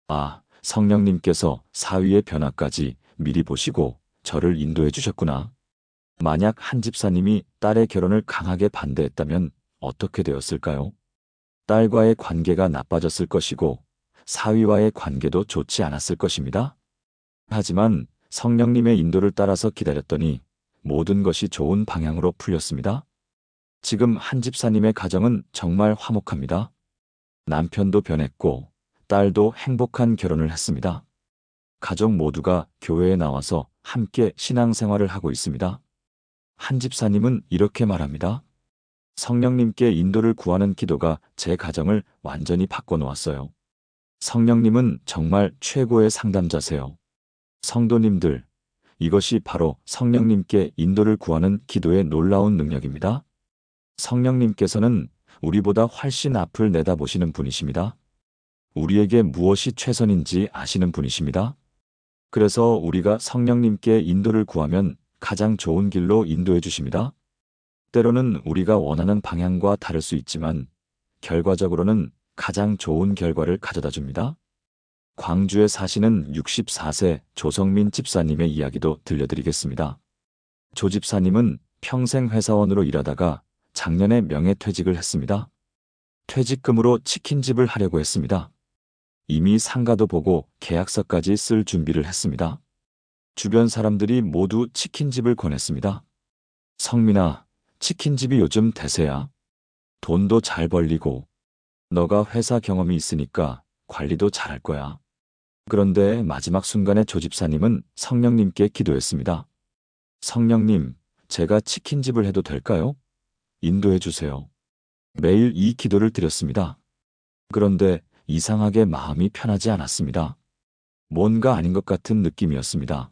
아, 성령님께서 사위의 변화까지 미리 보시고 저를 인도해 주셨구나. 만약 한 집사님이 딸의 결혼을 강하게 반대했다면 어떻게 되었을까요? 딸과의 관계가 나빠졌을 것이고 사위와의 관계도 좋지 않았을 것입니다. 하지만 성령님의 인도를 따라서 기다렸더니 모든 것이 좋은 방향으로 풀렸습니다. 지금 한 집사님의 가정은 정말 화목합니다. 남편도 변했고 딸도 행복한 결혼을 했습니다. 가족 모두가 교회에 나와서 함께 신앙생활을 하고 있습니다. 한 집사님은 이렇게 말합니다. 성령님께 인도를 구하는 기도가 제 가정을 완전히 바꿔놓았어요. 성령님은 정말 최고의 상담자세요. 성도님들, 이것이 바로 성령님께 인도를 구하는 기도의 놀라운 능력입니다. 성령님께서는 우리보다 훨씬 앞을 내다보시는 분이십니다. 우리에게 무엇이 최선인지 아시는 분이십니다. 그래서 우리가 성령님께 인도를 구하면 가장 좋은 길로 인도해 주십니다. 때로는 우리가 원하는 방향과 다를 수 있지만 결과적으로는 가장 좋은 결과를 가져다 줍니다. 광주에 사시는 64세 조성민 집사님의 이야기도 들려드리겠습니다. 조 집사님은 평생 회사원으로 일하다가 작년에 명예퇴직을 했습니다. 퇴직금으로 치킨집을 하려고 했습니다. 이미 상가도 보고 계약서까지 쓸 준비를 했습니다. 주변 사람들이 모두 치킨집을 권했습니다. 성민아, 치킨집이 요즘 대세야. 돈도 잘 벌리고 너가 회사 경험이 있으니까 관리도 잘할 거야. 그런데 마지막 순간에 조 집사님은 성령님께 기도했습니다. 성령님, 제가 치킨집을 해도 될까요? 인도해 주세요. 매일 이 기도를 드렸습니다. 그런데 이상하게 마음이 편하지 않았습니다. 뭔가 아닌 것 같은 느낌이었습니다.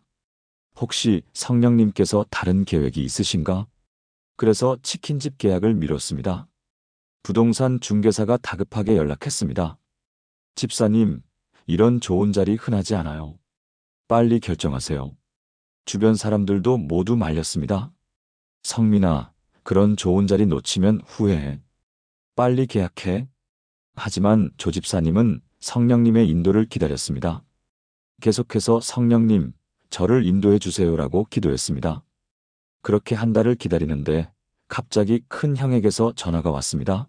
혹시 성령님께서 다른 계획이 있으신가? 그래서 치킨집 계약을 미뤘습니다. 부동산 중개사가 다급하게 연락했습니다. 집사님, 이런 좋은 자리 흔하지 않아요. 빨리 결정하세요. 주변 사람들도 모두 말렸습니다. 성민아, 그런 좋은 자리 놓치면 후회해. 빨리 계약해. 하지만 조 집사님은 성령님의 인도를 기다렸습니다. 계속해서 성령님, 저를 인도해 주세요라고 기도했습니다. 그렇게 한 달을 기다리는데 갑자기 큰 형에게서 전화가 왔습니다.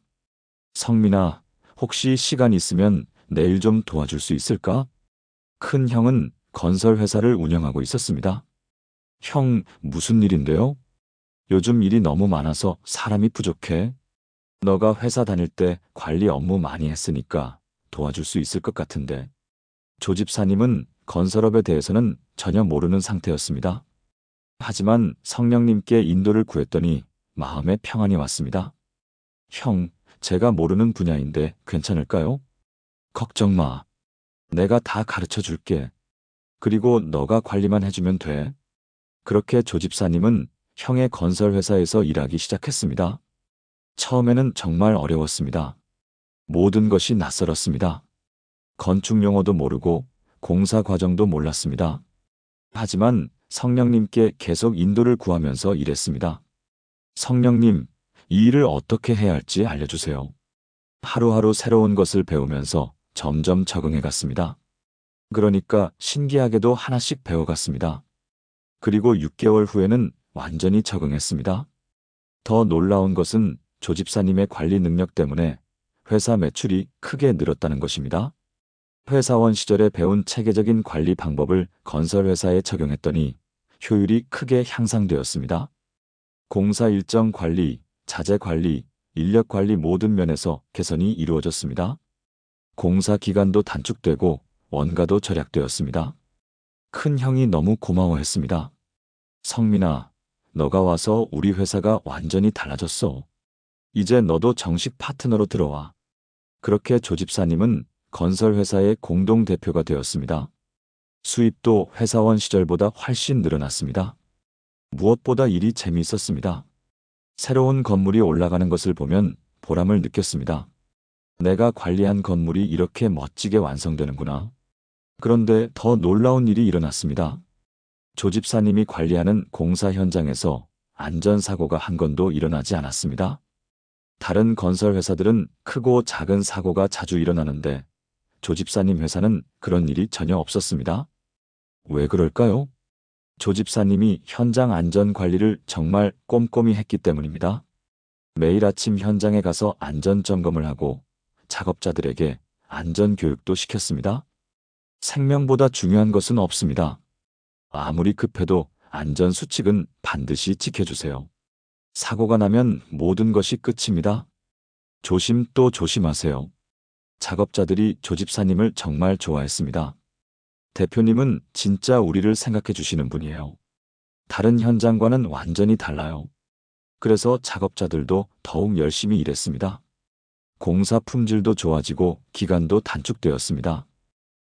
성민아, 혹시 시간 있으면 내일 좀 도와줄 수 있을까? 큰 형은 건설회사를 운영하고 있었습니다. 형, 무슨 일인데요? 요즘 일이 너무 많아서 사람이 부족해. 너가 회사 다닐 때 관리 업무 많이 했으니까 도와줄 수 있을 것 같은데. 조 집사님은 건설업에 대해서는 전혀 모르는 상태였습니다. 하지만 성령님께 인도를 구했더니 마음에 평안이 왔습니다. 형, 제가 모르는 분야인데 괜찮을까요? 걱정 마. 내가 다 가르쳐 줄게. 그리고 너가 관리만 해주면 돼. 그렇게 조 집사님은 형의 건설회사에서 일하기 시작했습니다. 처음에는 정말 어려웠습니다. 모든 것이 낯설었습니다. 건축 용어도 모르고 공사 과정도 몰랐습니다. 하지만 성령님께 계속 인도를 구하면서 일했습니다. 성령님, 이 일을 어떻게 해야 할지 알려주세요. 하루하루 새로운 것을 배우면서 점점 적응해 갔습니다. 그러니까 신기하게도 하나씩 배워갔습니다. 그리고 6개월 후에는 완전히 적응했습니다. 더 놀라운 것은 조 집사님의 관리 능력 때문에 회사 매출이 크게 늘었다는 것입니다. 회사원 시절에 배운 체계적인 관리 방법을 건설회사에 적용했더니 효율이 크게 향상되었습니다. 공사 일정 관리, 자재 관리, 인력 관리 모든 면에서 개선이 이루어졌습니다. 공사 기간도 단축되고 원가도 절약되었습니다. 큰 형이 너무 고마워했습니다. 성민아, 너가 와서 우리 회사가 완전히 달라졌어. 이제 너도 정식 파트너로 들어와. 그렇게 조 집사님은 건설회사의 공동대표가 되었습니다. 수입도 회사원 시절보다 훨씬 늘어났습니다. 무엇보다 일이 재미있었습니다. 새로운 건물이 올라가는 것을 보면 보람을 느꼈습니다. 내가 관리한 건물이 이렇게 멋지게 완성되는구나. 그런데 더 놀라운 일이 일어났습니다. 조 집사님이 관리하는 공사 현장에서 안전사고가 한 건도 일어나지 않았습니다. 다른 건설 회사들은 크고 작은 사고가 자주 일어나는데 조 집사님 회사는 그런 일이 전혀 없었습니다. 왜 그럴까요? 조 집사님이 현장 안전 관리를 정말 꼼꼼히 했기 때문입니다. 매일 아침 현장에 가서 안전 점검을 하고 작업자들에게 안전 교육도 시켰습니다. 생명보다 중요한 것은 없습니다. 아무리 급해도 안전 수칙은 반드시 지켜주세요. 사고가 나면 모든 것이 끝입니다. 조심 또 조심하세요. 작업자들이 조 집사님을 정말 좋아했습니다. 대표님은 진짜 우리를 생각해 주시는 분이에요. 다른 현장과는 완전히 달라요. 그래서 작업자들도 더욱 열심히 일했습니다. 공사 품질도 좋아지고 기간도 단축되었습니다.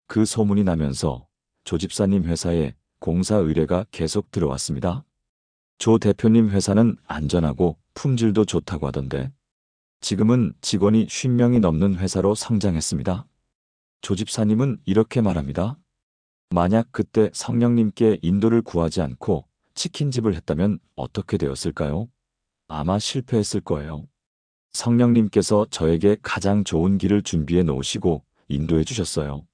그 소문이 나면서 조 집사님 회사에 공사 의뢰가 계속 들어왔습니다. 조 대표님 회사는 안전하고 품질도 좋다고 하던데 지금은 직원이 50명이 넘는 회사로 성장했습니다. 조 집사님은 이렇게 말합니다. 만약 그때 성령님께 인도를 구하지 않고 치킨집을 했다면 어떻게 되었을까요? 아마 실패했을 거예요. 성령님께서 저에게 가장 좋은 길을 준비해 놓으시고 인도해 주셨어요.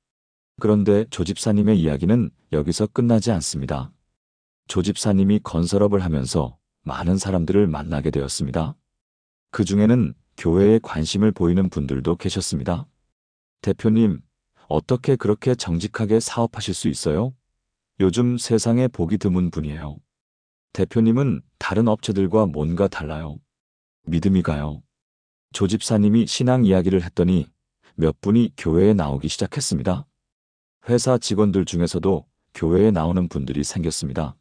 그런데 조집사님의 이야기는 여기서 끝나지 않습니다. 조집사님이 건설업을 하면서 많은 사람들을 만나게 되었습니다. 그 중에는 교회에 관심을 보이는 분들도 계셨습니다. 대표님, 어떻게 그렇게 정직하게 사업하실 수 있어요? 요즘 세상에 보기 드문 분이에요. 대표님은 다른 업체들과 뭔가 달라요. 믿음이 가요. 조집사님이 신앙 이야기를 했더니 몇 분이 교회에 나오기 시작했습니다. 회사 직원들 중에서도 교회에 나오는 분들이 생겼습니다.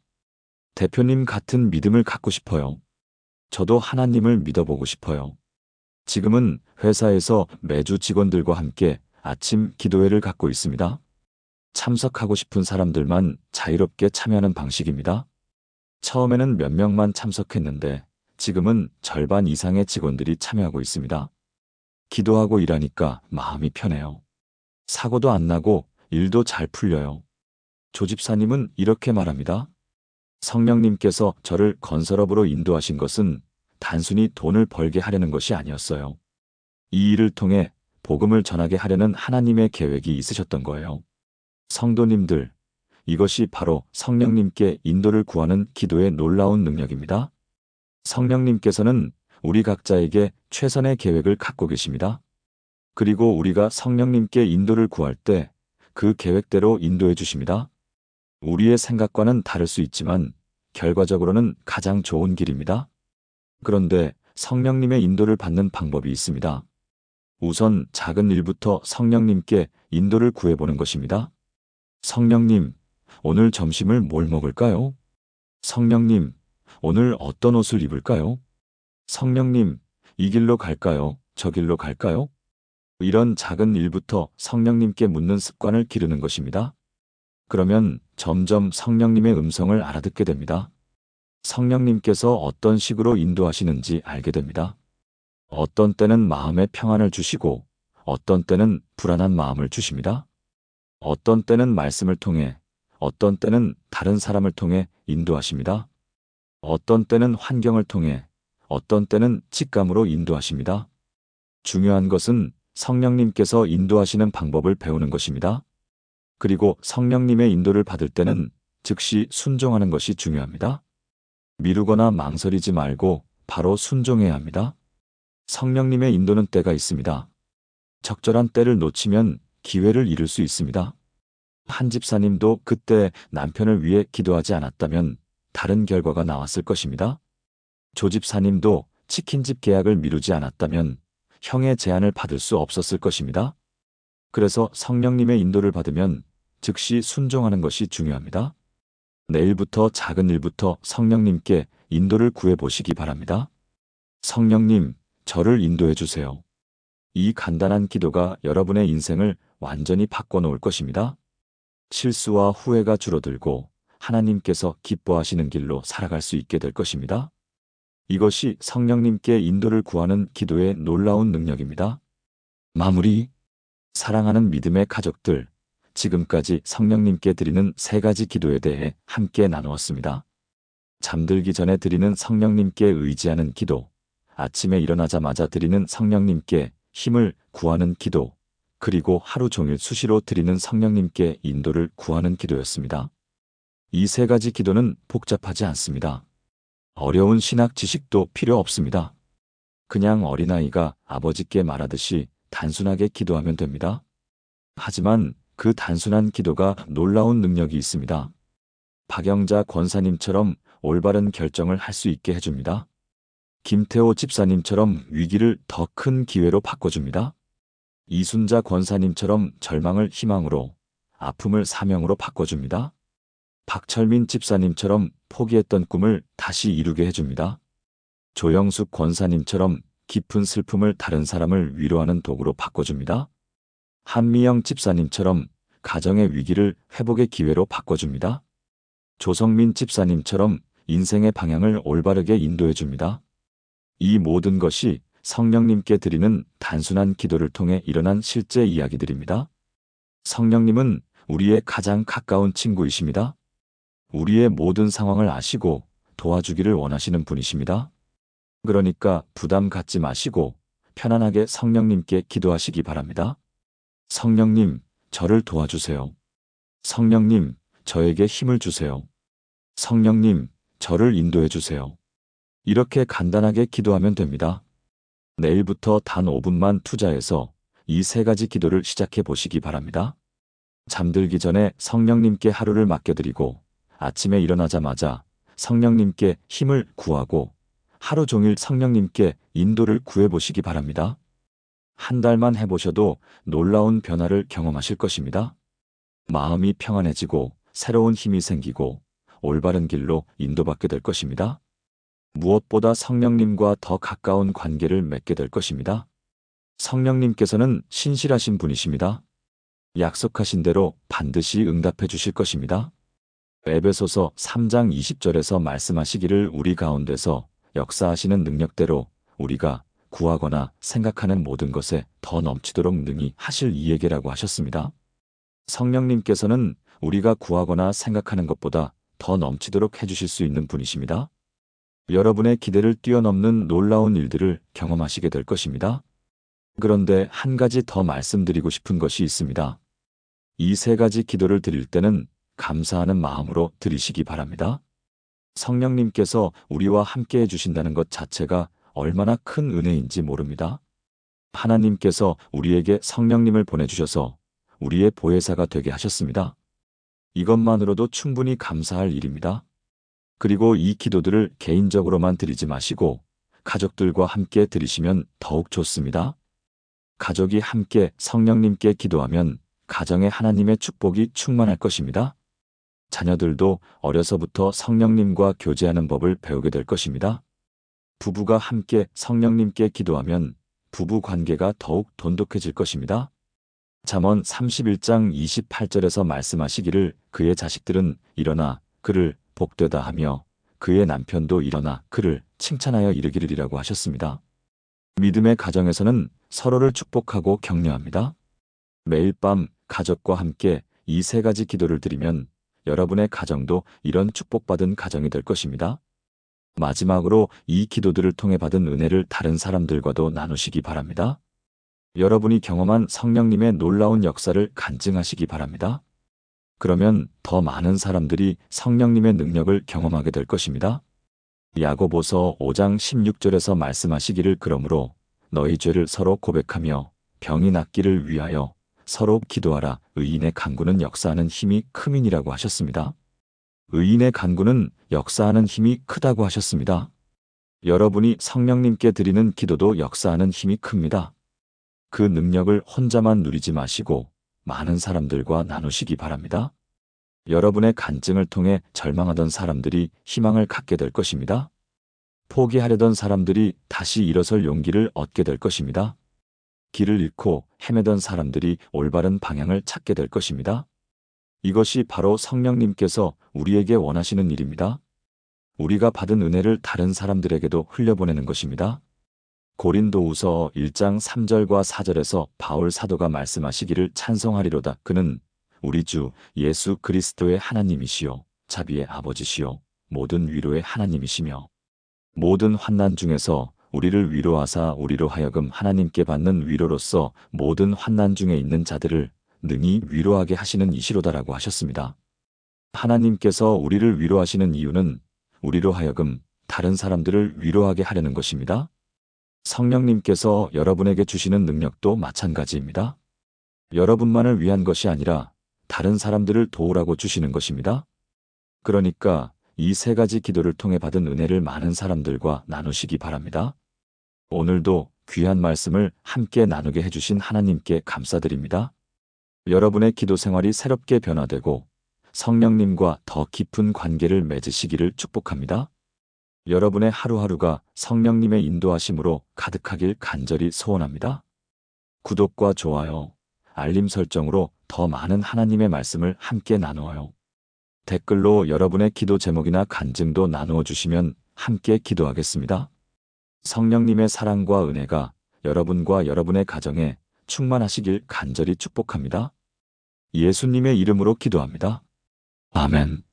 대표님 같은 믿음을 갖고 싶어요. 저도 하나님을 믿어보고 싶어요. 지금은 회사에서 매주 직원들과 함께 아침 기도회를 갖고 있습니다. 참석하고 싶은 사람들만 자유롭게 참여하는 방식입니다. 처음에는 몇 명만 참석했는데 지금은 절반 이상의 직원들이 참여하고 있습니다. 기도하고 일하니까 마음이 편해요. 사고도 안 나고 일도 잘 풀려요. 조집사님은 이렇게 말합니다. 성령님께서 저를 건설업으로 인도하신 것은 단순히 돈을 벌게 하려는 것이 아니었어요. 이 일을 통해 복음을 전하게 하려는 하나님의 계획이 있으셨던 거예요. 성도님들, 이것이 바로 성령님께 인도를 구하는 기도의 놀라운 능력입니다. 성령님께서는 우리 각자에게 최선의 계획을 갖고 계십니다. 그리고 우리가 성령님께 인도를 구할 때 그 계획대로 인도해 주십니다. 우리의 생각과는 다를 수 있지만 결과적으로는 가장 좋은 길입니다. 그런데 성령님의 인도를 받는 방법이 있습니다. 우선 작은 일부터 성령님께 인도를 구해보는 것입니다. 성령님, 오늘 점심을 뭘 먹을까요? 성령님, 오늘 어떤 옷을 입을까요? 성령님, 이 길로 갈까요? 저 길로 갈까요? 이런 작은 일부터 성령님께 묻는 습관을 기르는 것입니다. 그러면 점점 성령님의 음성을 알아듣게 됩니다. 성령님께서 어떤 식으로 인도하시는지 알게 됩니다. 어떤 때는 마음에 평안을 주시고 어떤 때는 불안한 마음을 주십니다. 어떤 때는 말씀을 통해 어떤 때는 다른 사람을 통해 인도하십니다. 어떤 때는 환경을 통해 어떤 때는 직감으로 인도하십니다. 중요한 것은 성령님께서 인도하시는 방법을 배우는 것입니다. 그리고 성령님의 인도를 받을 때는 즉시 순종하는 것이 중요합니다. 미루거나 망설이지 말고 바로 순종해야 합니다. 성령님의 인도는 때가 있습니다. 적절한 때를 놓치면 기회를 잃을 수 있습니다. 한 집사님도 그때 남편을 위해 기도하지 않았다면 다른 결과가 나왔을 것입니다. 조 집사님도 치킨집 계약을 미루지 않았다면 형의 제안을 받을 수 없었을 것입니다. 그래서 성령님의 인도를 받으면 즉시 순종하는 것이 중요합니다. 내일부터 작은 일부터 성령님께 인도를 구해보시기 바랍니다. 성령님, 저를 인도해 주세요. 이 간단한 기도가 여러분의 인생을 완전히 바꿔놓을 것입니다. 실수와 후회가 줄어들고 하나님께서 기뻐하시는 길로 살아갈 수 있게 될 것입니다. 이것이 성령님께 인도를 구하는 기도의 놀라운 능력입니다. 마무리. 사랑하는 믿음의 가족들, 지금까지 성령님께 드리는 3가지 기도에 대해 함께 나누었습니다. 잠들기 전에 드리는 성령님께 의지하는 기도, 아침에 일어나자마자 드리는 성령님께 힘을 구하는 기도, 그리고 하루 종일 수시로 드리는 성령님께 인도를 구하는 기도였습니다. 이 3가지 기도는 복잡하지 않습니다. 어려운 신학 지식도 필요 없습니다. 그냥 어린아이가 아버지께 말하듯이 단순하게 기도하면 됩니다. 하지만 그 단순한 기도가 놀라운 능력이 있습니다. 박영자 권사님처럼 올바른 결정을 할 수 있게 해줍니다. 김태호 집사님처럼 위기를 더 큰 기회로 바꿔줍니다. 이순자 권사님처럼 절망을 희망으로, 아픔을 사명으로 바꿔줍니다. 박철민 집사님처럼 포기했던 꿈을 다시 이루게 해줍니다. 조영숙 권사님처럼 깊은 슬픔을 다른 사람을 위로하는 도구로 바꿔줍니다. 한미영 집사님처럼 가정의 위기를 회복의 기회로 바꿔줍니다. 조성민 집사님처럼 인생의 방향을 올바르게 인도해줍니다. 이 모든 것이 성령님께 드리는 단순한 기도를 통해 일어난 실제 이야기들입니다. 성령님은 우리의 가장 가까운 친구이십니다. 우리의 모든 상황을 아시고 도와주기를 원하시는 분이십니다. 그러니까 부담 갖지 마시고 편안하게 성령님께 기도하시기 바랍니다. 성령님, 저를 도와주세요. 성령님, 저에게 힘을 주세요. 성령님, 저를 인도해 주세요. 이렇게 간단하게 기도하면 됩니다. 내일부터 단 5분만 투자해서 이 세 가지 기도를 시작해 보시기 바랍니다. 잠들기 전에 성령님께 하루를 맡겨드리고 아침에 일어나자마자 성령님께 힘을 구하고 하루 종일 성령님께 인도를 구해보시기 바랍니다. 한 달만 해보셔도 놀라운 변화를 경험하실 것입니다. 마음이 평안해지고 새로운 힘이 생기고 올바른 길로 인도받게 될 것입니다. 무엇보다 성령님과 더 가까운 관계를 맺게 될 것입니다. 성령님께서는 신실하신 분이십니다. 약속하신 대로 반드시 응답해 주실 것입니다. 에베소서 3장 20절에서 말씀하시기를 우리 가운데서 역사하시는 능력대로 우리가 구하거나 생각하는 모든 것에 더 넘치도록 능히 하실 이에게라고 하셨습니다. 성령님께서는 우리가 구하거나 생각하는 것보다 더 넘치도록 해주실 수 있는 분이십니다. 여러분의 기대를 뛰어넘는 놀라운 일들을 경험하시게 될 것입니다. 그런데 한 가지 더 말씀드리고 싶은 것이 있습니다. 이 세 가지 기도를 드릴 때는 감사하는 마음으로 드리시기 바랍니다. 성령님께서 우리와 함께 해주신다는 것 자체가 얼마나 큰 은혜인지 모릅니다. 하나님께서 우리에게 성령님을 보내주셔서 우리의 보혜사가 되게 하셨습니다. 이것만으로도 충분히 감사할 일입니다. 그리고 이 기도들을 개인적으로만 드리지 마시고 가족들과 함께 드리시면 더욱 좋습니다. 가족이 함께 성령님께 기도하면 가정에 하나님의 축복이 충만할 것입니다. 자녀들도 어려서부터 성령님과 교제하는 법을 배우게 될 것입니다. 부부가 함께 성령님께 기도하면 부부 관계가 더욱 돈독해질 것입니다. 잠언 31장 28절에서 말씀하시기를 그의 자식들은 일어나 그를 복되다 하며 그의 남편도 일어나 그를 칭찬하여 이르기르리라고 하셨습니다. 믿음의 가정에서는 서로를 축복하고 격려합니다. 매일 밤 가족과 함께 이 세 가지 기도를 드리면 여러분의 가정도 이런 축복받은 가정이 될 것입니다. 마지막으로 이 기도들을 통해 받은 은혜를 다른 사람들과도 나누시기 바랍니다. 여러분이 경험한 성령님의 놀라운 역사를 간증하시기 바랍니다. 그러면 더 많은 사람들이 성령님의 능력을 경험하게 될 것입니다. 야고보서 5장 16절에서 말씀하시기를 그러므로 너희 죄를 서로 고백하며 병이 낫기를 위하여 서로 기도하라. 의인의 간구는 역사하는 힘이 크민이라고 하셨습니다. 의인의 간구는 역사하는 힘이 크다고 하셨습니다. 여러분이 성령님께 드리는 기도도 역사하는 힘이 큽니다. 그 능력을 혼자만 누리지 마시고 많은 사람들과 나누시기 바랍니다. 여러분의 간증을 통해 절망하던 사람들이 희망을 갖게 될 것입니다. 포기하려던 사람들이 다시 일어설 용기를 얻게 될 것입니다. 길을 잃고 헤매던 사람들이 올바른 방향을 찾게 될 것입니다. 이것이 바로 성령님께서 우리에게 원하시는 일입니다. 우리가 받은 은혜를 다른 사람들에게도 흘려보내는 것입니다. 고린도후서 1장 3절과 4절에서 바울 사도가 말씀하시기를 찬송하리로다. 그는 우리 주 예수 그리스도의 하나님이시요 자비의 아버지시요 모든 위로의 하나님이시며 모든 환난 중에서 우리를 위로하사 우리로 하여금 하나님께 받는 위로로서 모든 환난 중에 있는 자들을 능히 위로하게 하시는 이시로다라고 하셨습니다. 하나님께서 우리를 위로하시는 이유는 우리로 하여금 다른 사람들을 위로하게 하려는 것입니다. 성령님께서 여러분에게 주시는 능력도 마찬가지입니다. 여러분만을 위한 것이 아니라 다른 사람들을 도우라고 주시는 것입니다. 그러니까 이 세 가지 기도를 통해 받은 은혜를 많은 사람들과 나누시기 바랍니다. 오늘도 귀한 말씀을 함께 나누게 해주신 하나님께 감사드립니다. 여러분의 기도 생활이 새롭게 변화되고 성령님과 더 깊은 관계를 맺으시기를 축복합니다. 여러분의 하루하루가 성령님의 인도하심으로 가득하길 간절히 소원합니다. 구독과 좋아요, 알림 설정으로 더 많은 하나님의 말씀을 함께 나누어요. 댓글로 여러분의 기도 제목이나 간증도 나누어 주시면 함께 기도하겠습니다. 성령님의 사랑과 은혜가 여러분과 여러분의 가정에 충만하시길 간절히 축복합니다. 예수님의 이름으로 기도합니다. 아멘.